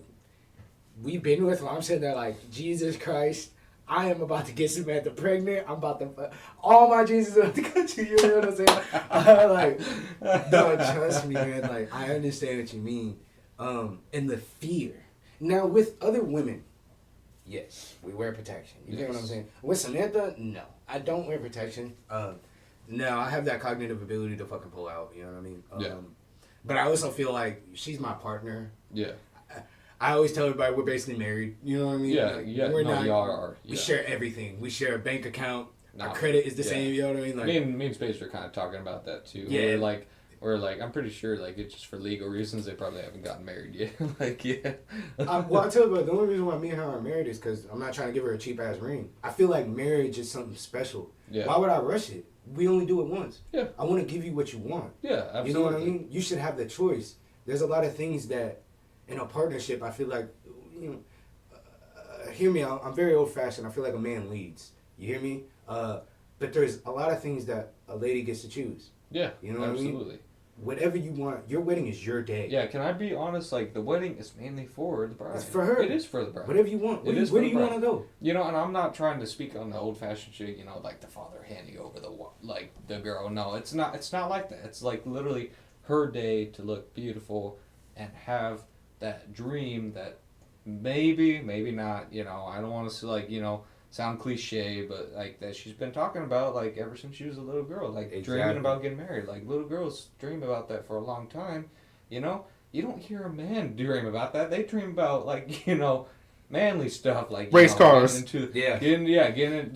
we've been with. I'm saying that like, Jesus Christ, I am about to get Samantha pregnant. I'm about to, all my Jesus about to cut you. You know what I'm saying? Like, no, trust me, man. Like, I understand what you mean. And the fear. Now with other women, yes, we wear protection. You get what I'm Yes. saying? With Samantha, no, I don't wear protection. No, I have that cognitive ability to fucking pull out. You know what I mean? Yeah. But I also feel like she's my partner. Yeah. I always tell everybody we're basically married. You know what I mean? Yeah, Like, yeah. We're No, not. y'all are. We Yeah. share everything. We share a bank account. Our No, credit is the yeah. same. You know what I mean? Like, Me and Space were kind of talking about that too. Yeah. We're like, I'm pretty sure like it's just for legal reasons they probably haven't gotten married yet. Like, yeah. well, I tell you what, the only reason why me and her are married is because I'm not trying to give her a cheap ass ring. I feel like marriage is something special. Yeah. Why would I rush it? We only do it once. Yeah. I want to give you what you want. Yeah, absolutely. You know what I mean? You should have the choice. There's a lot of things that in a partnership, I feel like, you know, hear me out. I'm very old fashioned. I feel like a man leads. You hear me? But there's a lot of things that a lady gets to choose. Yeah. You know what I mean? absolutely. Whatever you want. Your wedding is your day. Yeah, can I be honest? Like, the wedding is mainly for the bride. It's for her. It is for the bride. Whatever you want. Where, It is where for do the you bride. want to go? You know, and I'm not trying to speak on the old-fashioned shit, you know, like the father handing over like the girl. No, it's not like that. It's like literally her day to look beautiful and have that dream that maybe not, you know, I don't want to like, you know, sound cliche, but like that she's been talking about like ever since she was a little girl, like Exactly. dreaming about getting married. Like little girls dream about that for a long time, you know. You don't hear a man dream about that. They dream about like, you know, manly stuff like Race cars. Getting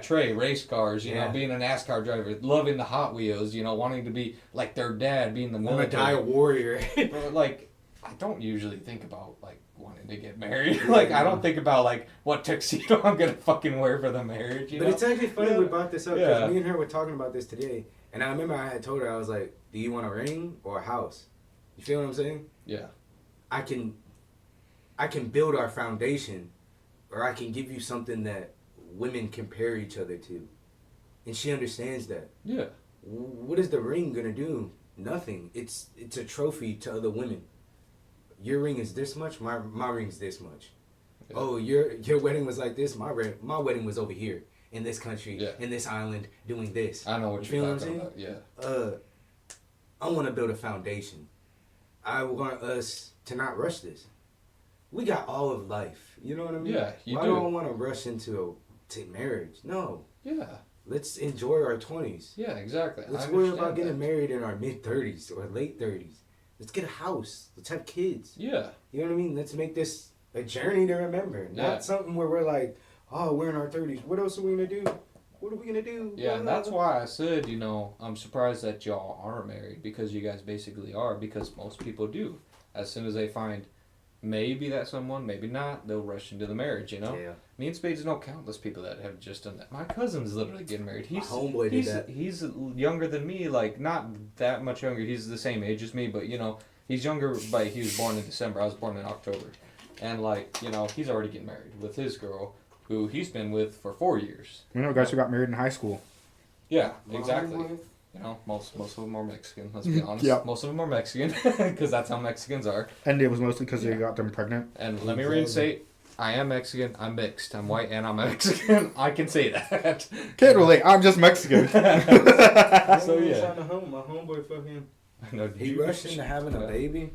Trey, race cars, you Yeah. know, being a NASCAR driver, loving the Hot Wheels, you know, wanting to be like their dad, being the Want to die a military. warrior. But like, I don't usually think about like wanting to get married. Like, I don't think about like what tuxedo I'm gonna fucking wear for the marriage. You But know? it's actually funny Yeah. we brought this up because Yeah. me and her were talking about this today, and I remember I had told her, I was like, "Do you want a ring or a house?" You feel what I'm saying? Yeah. I can build our foundation, or I can give you something that women compare each other to, and she understands that. Yeah. What is the ring gonna do? Nothing. It's a trophy to other women. Your ring is this much. My ring's this much. Yeah. Oh, your wedding was like this. My wedding was over here in this country, Yeah. in this island, doing this. I know what You feel you're what I'm talking saying? about. Yeah. I want to build a foundation. I want us to not rush this. We got all of life. You know what I mean? Yeah, you Why do. I want to rush into marriage? No. Yeah. Let's enjoy our 20s. Yeah. Exactly. Let's I worry understand about getting that. married in our mid 30s or late 30s. Let's get a house. Let's have kids. Yeah. You know what I mean? Let's make this a journey to remember. Yeah. Not something where we're like, oh, we're in our 30s. What else are we going to do? What are we going to do? Yeah, and that's why I said, you know, I'm surprised that y'all aren't married, because you guys basically are, because most people do. As soon as they find maybe that someone, maybe not, they'll rush into the marriage, you know? Yeah. Me and Spades know countless people that have just done that. My cousin's literally getting married. My homeboy did that. He's younger than me, like, not that much younger. He's the same age as me, but, you know, he's younger, but he was born in December. I was born in October. And, like, you know, he's already getting married with his girl, who he's been with for 4 years. We know guys who got married in high school. Yeah, My exactly. homeboy- You know, most of them are Mexican. Let's be honest. Yep. Most of them are Mexican, because that's how Mexicans are. And it was mostly because they Yeah. got them pregnant. And let me Exactly. reinstate: I am Mexican. I'm mixed. I'm white and I'm Mexican. I can say that. Can't relate. I'm just Mexican. So, yeah. My homeboy fucking... I know, did He you- rushed into having a Yeah. baby.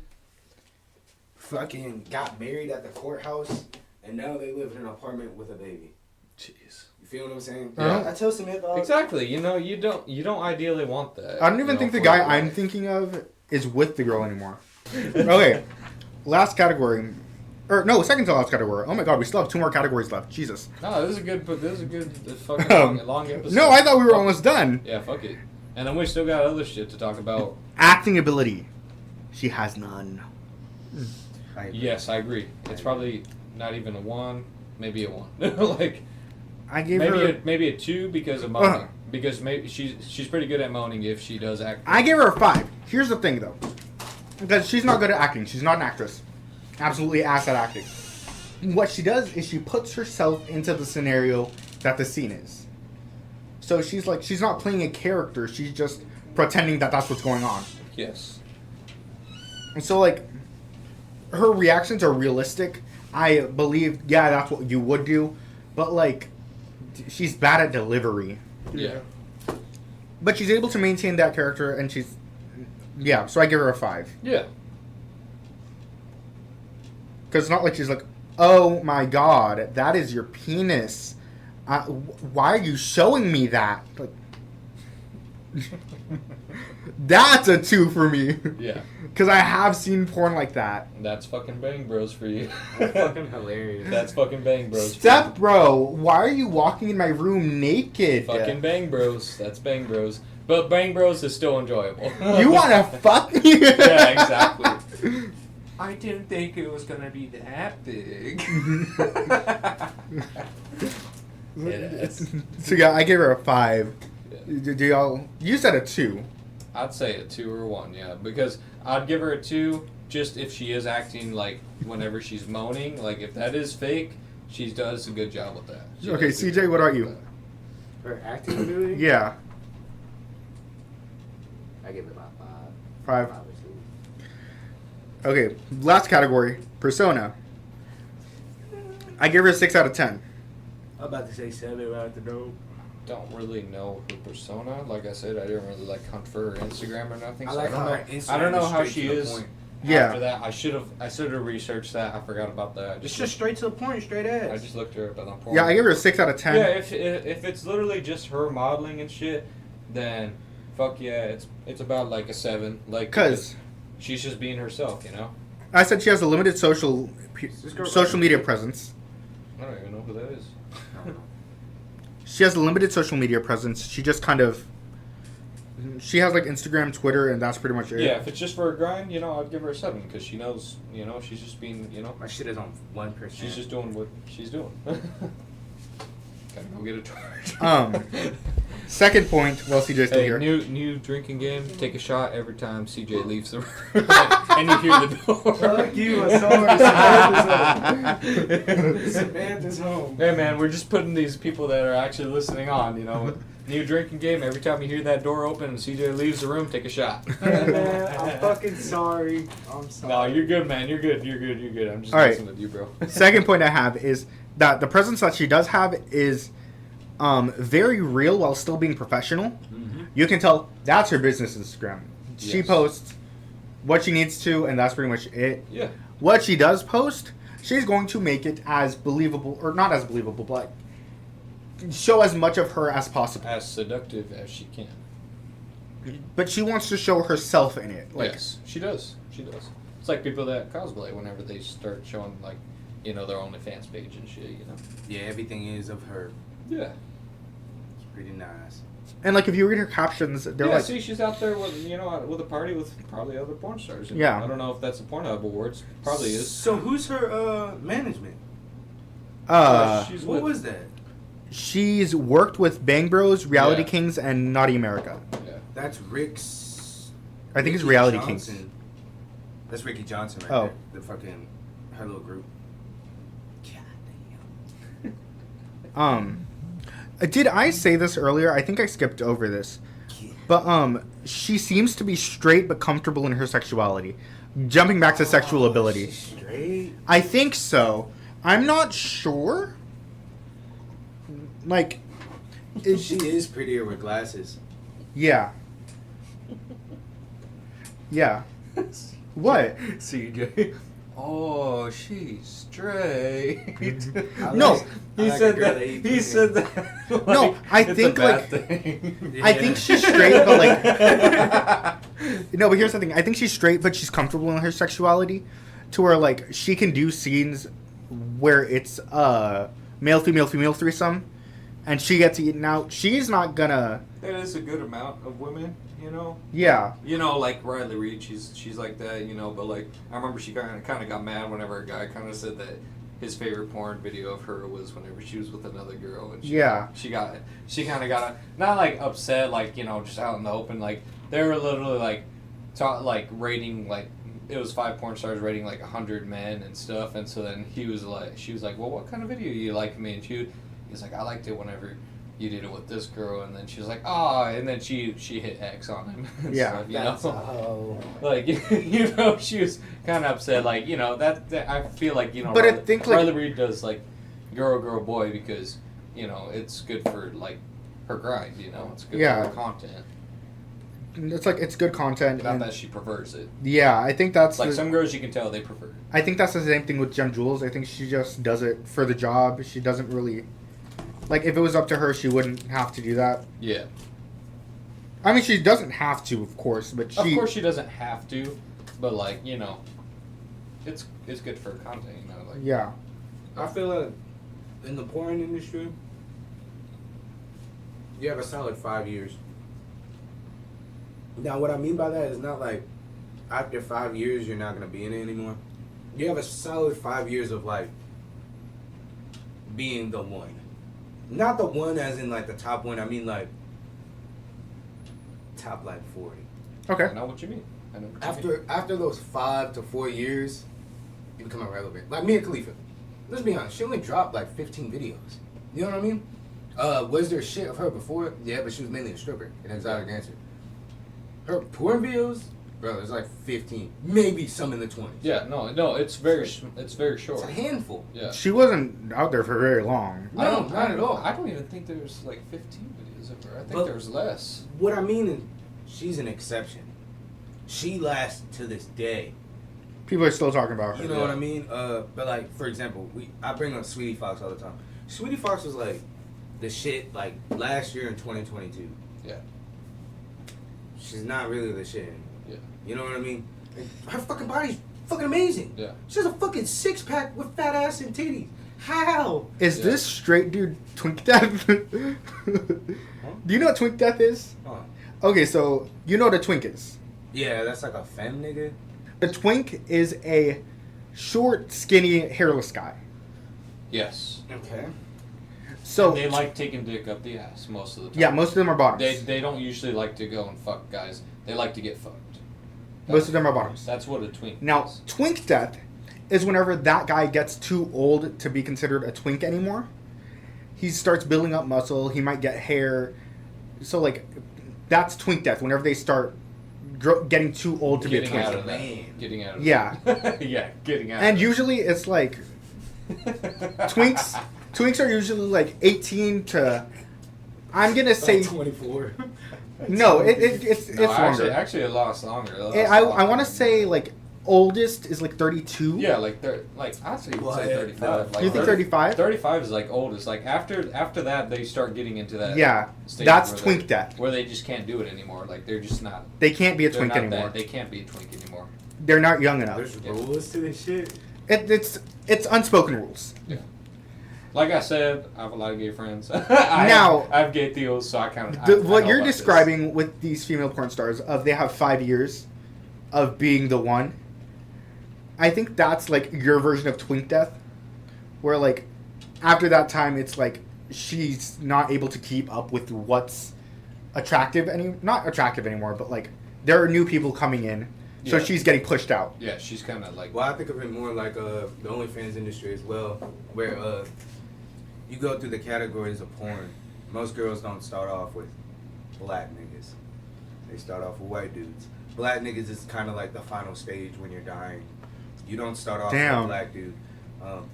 Fucking got married at the courthouse, and now they live in an apartment with a baby. Jeez. You feel what I'm saying? Yeah. I tell Samantha. Exactly. You know, you don't ideally want that. I don't even you think know, the for guy your I'm life. thinking of is with the girl anymore. Okay, last category. Or no, second to last category. Oh my god, we still have 2 more categories left. Jesus. No, this is a good fucking long episode. No, I thought we were Fuck. almost done. Yeah, fuck it. And then we still got other shit to talk about. Acting ability. She has none. Yes, I agree. It's probably not even a 1, maybe a 1. Like I gave her. maybe a 2 because of moaning. Because maybe she's pretty good at moaning if she does act. I gave her a 5. Here's the thing, though. Because she's not good at acting. She's not an actress. Absolutely ass at acting. What she does is she puts herself into the scenario that the scene is. So she's not playing a character. She's just pretending that that's what's going on. Yes. And so, like, her reactions are realistic. I believe, yeah, that's what you would do. But, like, she's bad at delivery. Yeah. But she's able to maintain that character, and she's... Yeah, so I give her a 5. Yeah. Because it's not like she's like, oh my god, that is your penis. Why are you showing me that? Like, that's a 2 for me. Yeah. Because I have seen porn like that. That's fucking Bang Bros for you. Fucking hilarious. That's fucking Bang Bros. Step bro, why are you walking in my room naked? Fucking Bang Bros. That's Bang Bros. But Bang Bros is still enjoyable. You want to fuck me? Yeah, exactly. I didn't think it was gonna be that big. It is. So yeah, I gave her a 5. Yeah. Do y'all... You said a 2. I'd say a 2 or a 1, yeah, because I'd give her a 2 just if she is acting like whenever she's moaning, like if that is fake, she does a good job with that. She Okay, does a CJ, good what job about you? with Her acting ability? Yeah, I give it about 5. 5 or 2. Okay, last category, persona. I give her a 6 out of 10. I'm about to say 7 right out the door. Don't really know her persona. Like I said, I didn't really like hunt for her Instagram or nothing. I So like I don't how know. her Instagram I don't know is how straight she to the is. point. Yeah. After that, I should have researched that. I forgot about that. It's just straight to the point, straight ass. I just looked her up on porn. Yeah, I give her a 6 out of 10. Yeah, if it's literally just her modeling and shit, then fuck yeah, it's about like a 7. Like Because she's just being herself, you know. I said she has a limited social media presence. I don't even know who that is. She has a limited social media presence. She just kind of... She has like Instagram, Twitter, and that's pretty much it. Yeah, if it's just for a grind, you know, I'd give her a 7 because she knows, you know, she's just being, you know, My shit is on 1%. she's just doing what she's doing. Gotta go get a charge. Second point, while CJ's still Hey, here. new drinking game. Take a shot every time CJ leaves the room, and you hear the door. Fuck you, I'm sorry. Samantha's home. Hey man, we're just putting these people that are actually listening on. You know, new drinking game. Every time you hear that door open and CJ leaves the room, take a shot. Hey man, I'm fucking sorry. I'm sorry. No, you're good, man. You're good. I'm just All right. messing with you, bro. Second point I have is that the presence that she does have is very real while still being professional. Mm-hmm. You can tell that's her business Instagram. She Yes. posts what she needs to, and that's pretty much it. Yeah. What she does post, she's going to make it as believable, or not as believable, but show as much of her as possible. As seductive as she can. But she wants to show herself in it. Like, Yes, she does. She does. It's like people that cosplay whenever they start showing like, you know, their OnlyFans page and shit. You know. Yeah, everything is of her. Yeah. It's pretty nice. and like if you read her captions, they're Yeah. like, See, she's out there with with a party with probably other porn stars. And Yeah. I don't know if that's the Pornhub Awards. Probably is. So who's her management? She's What with- was that? she's worked with Bang Bros, Reality Yeah. Kings, and Naughty America. Yeah. That's Rick's. I think it's Ricky Reality Johnson. Kings. That's Ricky Johnson right Oh. there. The fucking her little group. God damn. Did I say this earlier? I think I skipped over this. But she seems to be straight but comfortable in her sexuality. Jumping back to sexual ability. She's straight. I think so. I'm not sure. Like, She is prettier with glasses. yeah. Yeah. What? CJ. Oh, she's straight. No. He like a said girl that. that eats He pussy. said that. No, I it's think, a bad like- thing. I think she's straight, but like, No, but here's the thing. I think she's straight, but she's comfortable in her sexuality, to where like she can do scenes where it's male female threesome, and she gets eaten out. She's not gonna. There is a good amount of women, you know. Yeah. You know, like Riley Reid, she's like that, you know. But like, I remember she kind of got mad whenever a guy kind of said that his favorite porn video of her was whenever she was with another girl, and she kind of got not like upset, like, you know, just out in the open. Like they were literally like rating, like it was 5 porn stars rating like 100 men and stuff, and so then she was like, well, what kind of video you like me? And he's like, I liked it whenever you did it with this girl, and then she was like, and then she hit X on him. And Yeah, stuff, you That's know, like you know, she was kind of upset, like, you know, that I feel like, you know, But I think, like- Riley Reid does like girl boy because, you know, it's good for like her grind, you know, it's good Yeah. for her content. It's like it's good content. Not and- that she prefers it. Yeah, I think that's Like the- some girls, you can tell they prefer it. I think that's the same thing with Jem Jules. I think she just does it for the job. She doesn't really, like, if it was up to her, she wouldn't have to do that. Yeah. I mean, she doesn't have to, of course, but she. Of course, she doesn't have to, but like, you know, it's good for her content, you know. Like, Yeah. I feel like in the porn industry, you have a solid 5 years. Now, what I mean by that is not like after 5 years you're not gonna be in it anymore. You have a solid 5 years of like being the one, not the one as in like the top one. I mean like top like 40. Okay. I know what you mean. I know what you mean. After those 5 to 4 years, you become irrelevant. Like Mia Khalifa, let's be honest, she only dropped like 15 videos. You know what I mean? Was there shit of her before? Yeah, but she was mainly a stripper, an exotic dancer. Her porn videos, bro, there's like 15, maybe some in the 20s. Yeah, no, it's very short. It's a handful. Yeah. She wasn't out there for very long. No, not at all. I don't even think there's like 15 videos of her. I think But- there's less. What I mean is, she's an exception. She lasts to this day. People are still talking about her. You know what I mean? But like, for example, I bring up Sweetie Fox all the time. Sweetie Fox was like the shit like last year in 2022. Yeah. She's not really the shit anymore. Yeah. You know what I mean? And her fucking body's fucking amazing. Yeah. She has a fucking 6-pack with fat ass and titties. How? Is Yeah. this straight dude Twink Death? Do you know what Twink Death is? Huh. Okay, so you know what a twink is. Yeah, that's like a femme nigga. A twink is a short, skinny, hairless guy. Yes. Okay. So And they like taking dick up the ass most of the time. yeah, most of them are bottoms. They don't usually like to go and fuck guys. They like to get fucked. Most of them are bottoms. That's what a twink Now, is. twink death is whenever that guy gets too old to be considered a twink anymore. He starts building up muscle. He might get hair. So like, that's twink death. Whenever they start getting too old to be a Getting twink. out of that. Man. Getting out of Yeah. that. Yeah, getting out And of usually it's like twinks. Twinks are usually like 18 to. I'm gonna say 24. no. It's No, longer. actually, it lasts longer. I want to say like oldest is like 32. Yeah, like I'd say Well, 35. Like You think 35? 35 is like oldest. Like after that, they start getting into that. Yeah, stage that's where twink they- death. Where they just can't do it anymore. Like they're just not. They can't be a they're twink not anymore. They can't be a twink anymore. They're not young enough. There's rules to this shit. It's unspoken rules. Yeah. Like I said, I have a lot of gay friends. Now- I have gay deals, so I kind of. What you're describing with these female porn stars of they have 5 years of being the one. I think that's like your version of twink death, where like after that time it's like she's not able to keep up with what's attractive not attractive anymore, but like there are new people coming in, so Yeah. she's getting pushed out. Yeah, she's kind of like. Well, I think of it more like the OnlyFans industry as well, where you go through the categories of porn. Most girls don't start off with black niggas. They start off with white dudes. Black niggas is kind of like the final stage when you're dying. You don't start off with Damn. a black dude.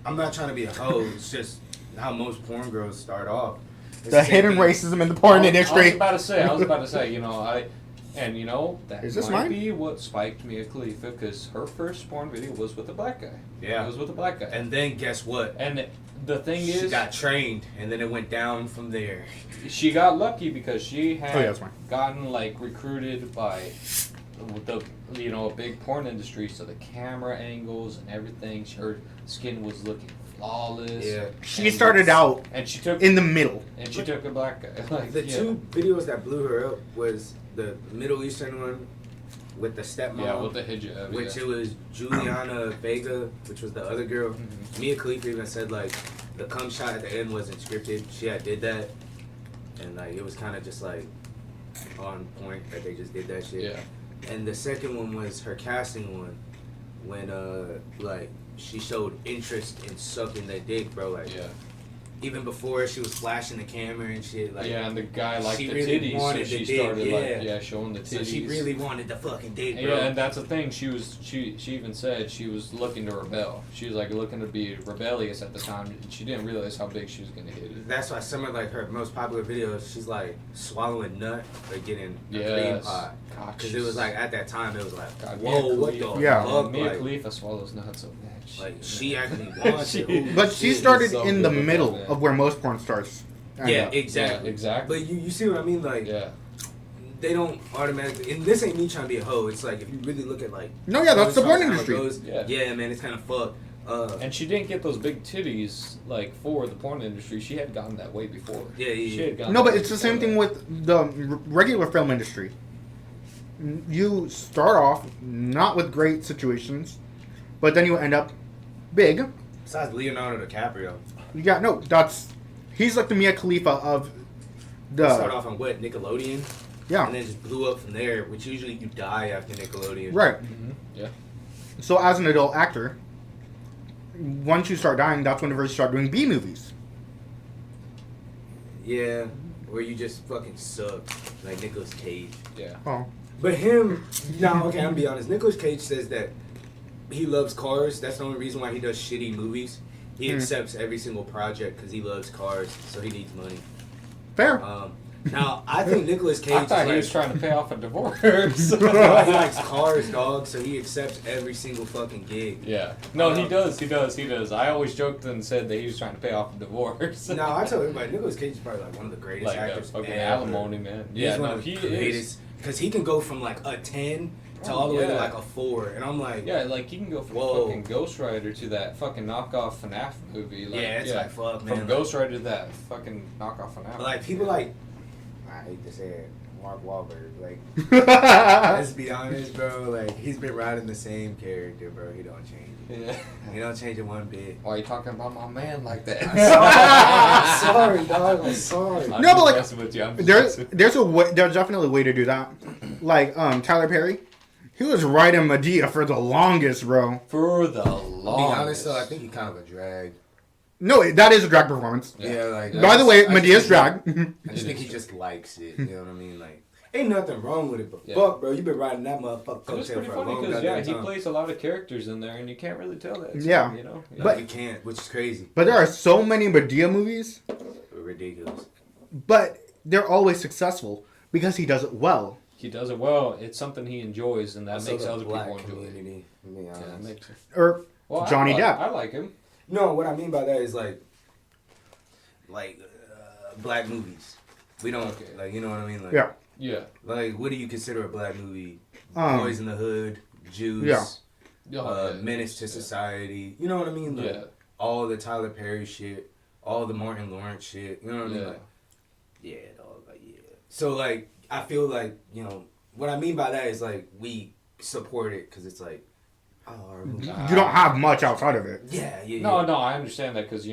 I'm not trying to be a hoe. It's just how most porn girls start off. It's The same hidden thing. racism in the porn I was industry. about to say, you know, that Is this might mine? be what spiked Mia Khalifa, because her first porn video was with a black guy. Yeah. It was with a black guy. And then guess what? And the thing She is, got trained, and then it went down from there. she got lucky because she had Oh, yeah, that's mine. gotten like recruited by with the a big porn industry, so the camera angles and everything, her skin was looking flawless. Yeah. She started out and she took in the middle. and she took a black guy. Like, The two videos that blew her up was the Middle Eastern one with the stepmom. Yeah, with the hijab. Which yeah. it was Juliana Vega, which was the other girl. Mhm. Mia Khalifa even said like the cum shot at the end wasn't scripted. She had did that, and like it was kind of just like on point that they just did that shit. Yeah. And the second one was her casting one, when like she showed interest in sucking that dick, bro. Like Yeah. even before she was flashing the camera and shit. Like Yeah, and the guy liked she the really titties, so wanted she the dick, started yeah. showing the titties. so she really wanted the fucking dick, bro. Yeah, and that's the thing. She even said she was looking to rebel. She was like looking to be rebellious at the time. And she didn't realize how big she was gonna hit it. That's why some of like her most popular videos, she's like swallowing nut or getting a cream Yes. pot. God, Because it was like at that time it was like, God, whoa, Mia what the Khalifa- Yeah. fuck? Mia Like, Khalifa swallows nuts so much. like she actually wants it. But she started so in the good with middle that, man. of where most porn stars. end Yeah, up. exactly. Yeah, exactly. But you see what I mean? Like Yeah. they don't automatically. And this ain't me trying to be a hoe. It's like if you really look at like. No, yeah, that's the porn how it industry. goes, Yeah. Yeah, man, it's kind of fucked. And she didn't get those big titties like for the porn industry. She had gotten that way before. Yeah, yeah, She yeah. had gotten No, that but way it's the before same thing that. with the regular film industry. You start off not with great situations, but then you end up big. Besides Leonardo DiCaprio, Yeah, no, he's like the Mia Khalifa of start the off on what Nickelodeon, and yeah, then just blew up from there. Which usually you die after Nickelodeon. right. Mhm. Yeah. So as an adult actor, once you start dying, that's whenever you start doing B movies. Yeah, where you just fucking suck, like Nicolas Cage. Yeah. Oh, But him, no, okay, I'm gonna be honest. Nicolas Cage says that he loves cars. That's the only reason why he does shitty movies. He Hmm. accepts every single project because he loves cars, so he needs money. fair. Now, I think Nicolas Cage I thought he is was trying to pay off a divorce. he likes cars, dog, so he accepts every single fucking gig. Yeah. No, he does. He does. I always joked and said that he was trying to pay off a divorce. No, I tell everybody, Nicolas Cage is probably like one of the greatest like actors fucking ever. alimony, man. He's Yeah, one no, of the he is. greatest. Because he can go from like a 10 to all the way to yeah. like a 4. And I'm like, Yeah, like you can go from Whoa. fucking Ghost Rider to that fucking knockoff FNAF movie. Like, yeah, it's like, fuck, man. From Ghost Rider to that fucking knockoff FNAF. But like people yeah. like, I hate to say it, Mark Wahlberg. Like, let's be honest, bro. Like he's been riding the same character, bro. He don't change it. Yeah. He don't change it one bit. Why are you talking about my man like that? I'm sorry, dog. I'm sorry. I'm No, but, just like, messing with you. I'm just messing. there's definitely a way to do that. Like Tyler Perry, he was riding Medea for the longest, bro. For the To longest. be honest, though, I think he's kind of a drag. No, that is a drag performance. Yeah, like. By the way, I just Medea's think- drag. I just think he just likes it. You know what I mean? Like, ain't nothing wrong with it, but Yeah. fuck, bro, you been riding that motherfucker It was coattail pretty for a funny long because goddamn he time. plays a lot of characters in there, and you can't really tell that. Yeah. You know. But But- you can't, which is crazy. But there are so many Medea movies, Ridiculous. but they're always successful because he does it well. He does it well. It's something he enjoys, and that Also makes the other black people enjoy it. community, to be Yeah, honest. that makes it. Or Well, Johnny I Depp. I like him. No, what I mean by that is like black movies. We don't Okay. like, you know what I mean? Like, Yeah. Yeah. Like, what do you consider a black movie? Um, Boys in the Hood, Jews, Yeah. Oh, yeah. Menace to Society. You know what I mean? Like, Yeah. all the Tyler Perry shit, all the Martin Lawrence shit. You know what I mean? Yeah. Like, yeah, dog. Like, yeah. So like, I feel like, you know, what I mean by that is like we support it because it's like, oh, our movie. You don't have much outside of it. Yeah, yeah. No, yeah. no, I understand that because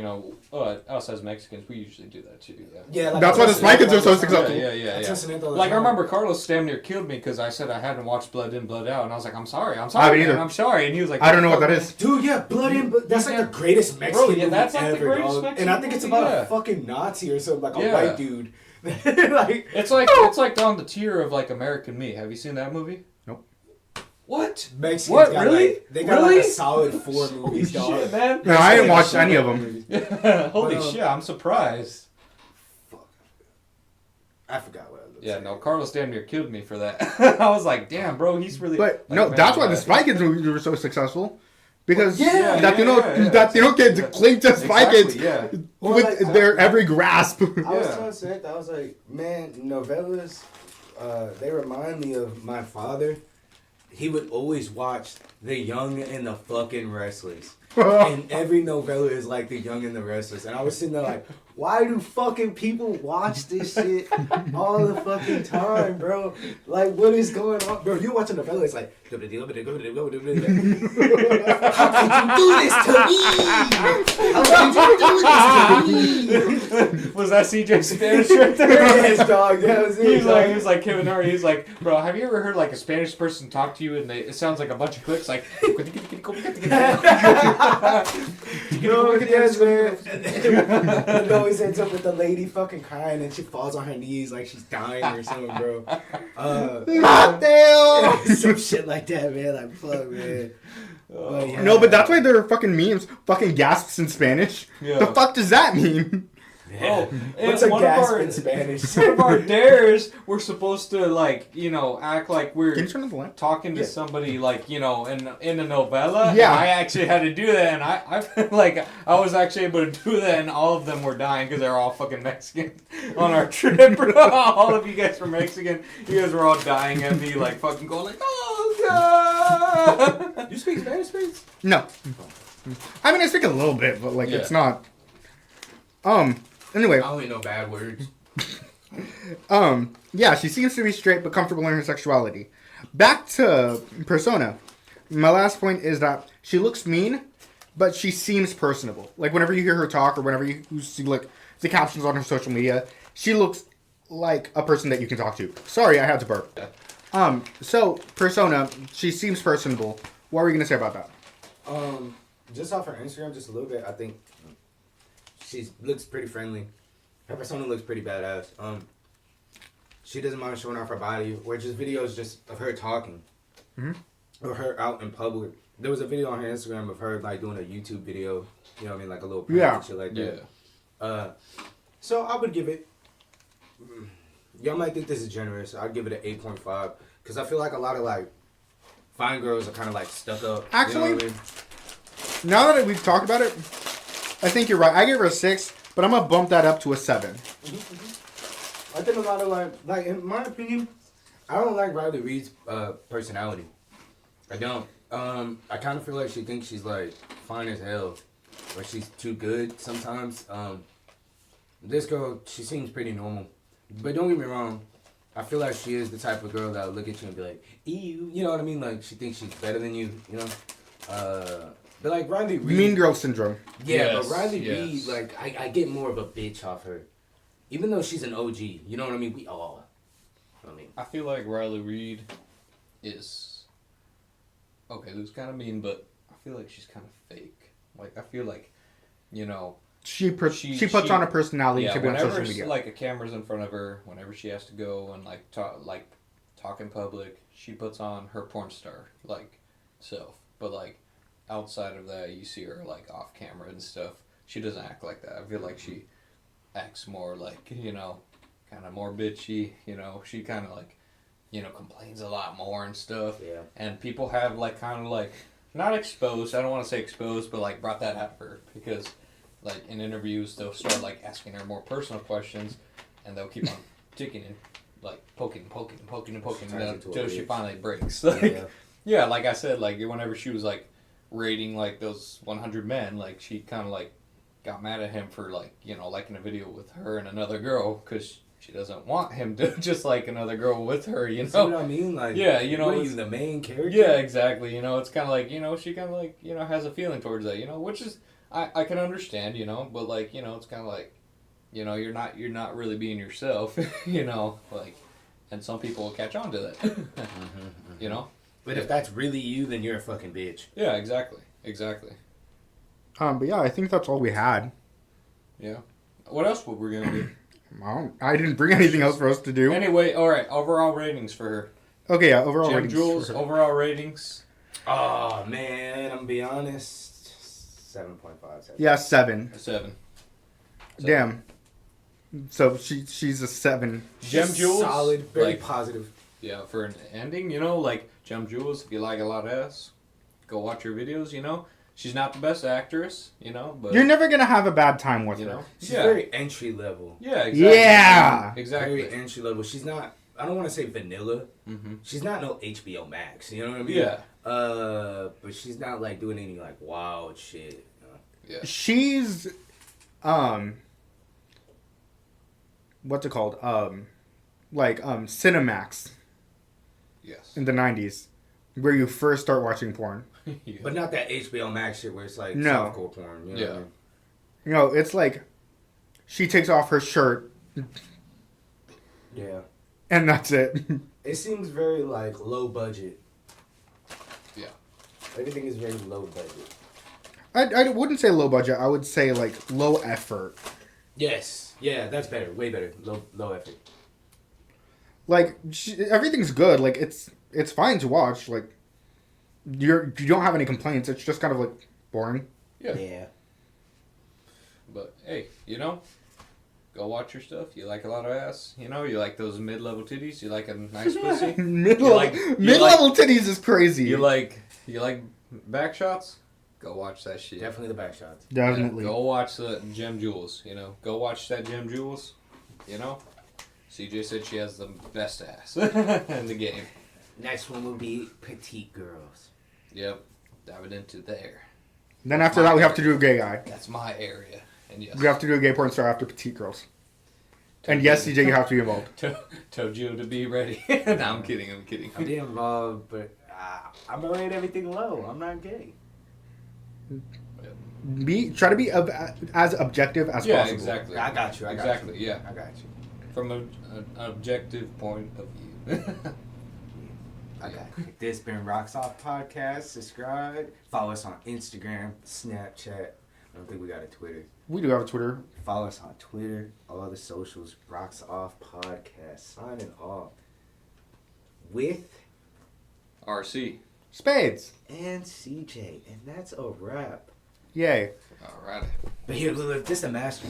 us as Mexicans, we usually do that too. Yeah. Yeah, like, That's why the Spy Kids are so successful. Yeah. Like Like I remember Carlos damn near killed me because I said I hadn't watched Blood In, Blood Out, and I was like, I'm sorry, haven't man, either. I'm sorry, and he was like, I don't know what that is. Dude, yeah, Blood In, but that's like the greatest Mexican Bro, yeah, that's movie like the ever, greatest dog. Mexican And I think it's movie, about yeah. a fucking Nazi or something, like a Yeah. white dude. Like, It's like on the tier of like American Me. Have you seen that movie? Nope. What? Mexicans What, got really? like, they got Really? like a solid 4 movies, dog. Shit, man. No, I didn't watch any of them. Holy But, shit, I'm surprised. I forgot what I looked Yeah, at. no, Carlos damn near killed me for that. I was like, damn, bro, he's really. But like, no, man, that's why the yeah. Spy Kids movies were so successful. Because Yeah, Latino kids cling to Spy Kids Yeah. Or with like- their every grasp. I was Yeah. telling Seth, I was like, man, novellas, they remind me of my father. he would always watch The Young and the fucking Restless. And every novella is like The Young and the Restless. And I was sitting there like, why do fucking people watch this shit all the fucking time, bro? Like, what is going on? Bro, you watch a novella, it's like, how could you do this to me? How could you do this to me? Was that CJ Spanish right there? Yes, dog, that was it. He was like Kevin Hart. He's like, bro, have you ever heard like a Spanish person talk to you and it sounds like a bunch of clicks, like. No, yes, man. It always ends up with the lady fucking crying and she falls on her knees like she's dying or something, bro. Some shit like that, man. Like, fuck, man. Yeah. No, but that's why there are fucking memes. Fucking gasps in Spanish. Yeah. The fuck does that mean? Oh, What's a one gasp of our, in Spanish? one of our dares, we're supposed to like, act like we're Can you turn on the lamp? talking to somebody like, in a novella. Yeah. And I actually had to do that, and I feel like I was actually able to do that, and all of them were dying because they're all fucking Mexican on our trip. Bro. All of you guys were Mexican. You guys were all dying at me, like fucking going like, oh god. You speak Spanish, please? No. I mean, I speak a little bit, but like, Yeah. it's not. Anyway. I only know bad words. Yeah, she seems to be straight but comfortable in her sexuality. Back to Persona. My last point is that she looks mean, but she seems personable. Like, whenever you hear her talk or whenever you see, like, the captions on her social media, she looks like a person that you can talk to. Sorry, I had to burp. So, Persona, she seems personable. What are we going to say about that? Just off her Instagram, just a little bit, I think she looks pretty friendly. Her persona looks pretty badass. She doesn't mind showing off her body, or just videos just of her talking. Or her out in public. There was a video on her Instagram of her like doing a YouTube video, you know what I mean, like a little prank and shit like that. Yeah. So I would give it, y'all might think this is generous, I'd give it an 8.5, because I feel like a lot of like fine girls are kind of like stuck up. Actually, you know what I mean? Now that we've talked about it, I think you're right. I gave her a 6, but I'm going to bump that up to a 7. I think a lot of like in my opinion, I don't like Riley Reid's personality. I don't. I kind of feel like she thinks she's like fine as hell, or she's too good sometimes. This girl, she seems pretty normal, but don't get me wrong. I feel like she is the type of girl that will look at you and be like, ew, you know what I mean? Like she thinks she's better than you, you know. But like Riley Reid, Mean girl syndrome. yeah, Yes, but Riley yes. Reid, like I get more of a bitch off her, even though she's an OG. You know what I mean? We all. I mean, I feel like Riley Reid is okay. It was kind of mean, but I feel like she's kind of fake. Like I feel like, She puts on a personality to be on whenever social media. like a camera's in front of her, whenever she has to go and talk in public, she puts on her porn star like self. But like outside of that, you see her like off camera and stuff. She doesn't act like that. I feel like she acts more like kind of more bitchy. She kind of like complains a lot more and stuff. yeah. And people have like kind of like not exposed. I don't want to say exposed, but like brought that out for her because. Like in interviews, they'll start like asking her more personal questions, and they'll keep on ticking and like poking until she finally breaks. Like, yeah, like I said, like whenever she was like rating like those 100 men, like she kind of like got mad at him for like liking a video with her and another girl because she doesn't want him to just like another girl with her. See what I mean? Like, yeah, what are you, the main character? Yeah, exactly. It's kind of like she kind of like has a feeling towards that. Which is. I can understand, but like, it's kind of like, you're not really being yourself, like, and some people will catch on to that, But if that's really you, then you're a fucking bitch. Yeah, exactly. But yeah, I think that's all we had. Yeah. What else were we gonna do? I didn't bring anything else for us to do. Anyway, all right. Overall ratings for her. Okay, yeah, overall Gem ratings. Jules. Overall ratings. Oh man, I'm gonna be honest. 7.5. Yeah, 7. 7. Damn. So she's a 7. Gem Jules. Solid, very like, positive. Yeah, for an ending, like Gem Jules. If you like a lot of ass, go watch her videos. She's not the best actress. But You're never gonna have a bad time with her. She's very entry level. Yeah, exactly. Yeah. Exactly. Very entry level. She's not I don't want to say vanilla. Mm-hmm. She's not no HBO Max. You know what I mean? Yeah. But she's not like doing any like wild shit. Yeah. She's, what's it called? Cinemax Yes. in the 90s, where you first start watching porn. Yeah. But not that HBO Max shit where it's like No. softcore porn. You know Yeah. what I mean? You know, it's like she takes off her shirt Yeah. and that's it. It seems very like low budget. Yeah. Everything is very low budget. I wouldn't say low budget. I would say like low effort. Yes. Yeah, that's better. Way better. Low effort. Like everything's good. Like it's fine to watch. Like you don't have any complaints. It's just kind of like boring. Yeah. But hey, you know, go watch your stuff. You like a lot of ass. You know, you like those mid-level titties. You like a nice pussy. Mid-level titties is crazy. You like back shots. Go watch that shit. Definitely the back shots. Definitely. Yeah, go watch the Gem Jewels. You know, go watch that Gem Jewels. You know, CJ said she has the best ass in the game. Next one will be petite girls. Yep, diving into there. Then after that, we have to do a gay guy. That's my area. And yes, We have to do a gay porn star after petite girls. And yes, CJ, you have to be involved. told you to be ready. No, I'm kidding. I'm kidding. I'm being involved, but I'm gonna rate everything low. I'm not gay. Try to be as objective as Yeah, possible. exactly. I got you. Exactly, yeah. I got you. From an objective point of view. I got you. This been Rocks Off Podcast. Subscribe. Follow us on Instagram, Snapchat. I don't think we got a Twitter. We do have a Twitter. Follow us on Twitter, all the socials, Rocks Off Podcast. Signing off with RC. Spades. and CJ, and that's a wrap. Yay. Alrighty. But here, look, this is a master.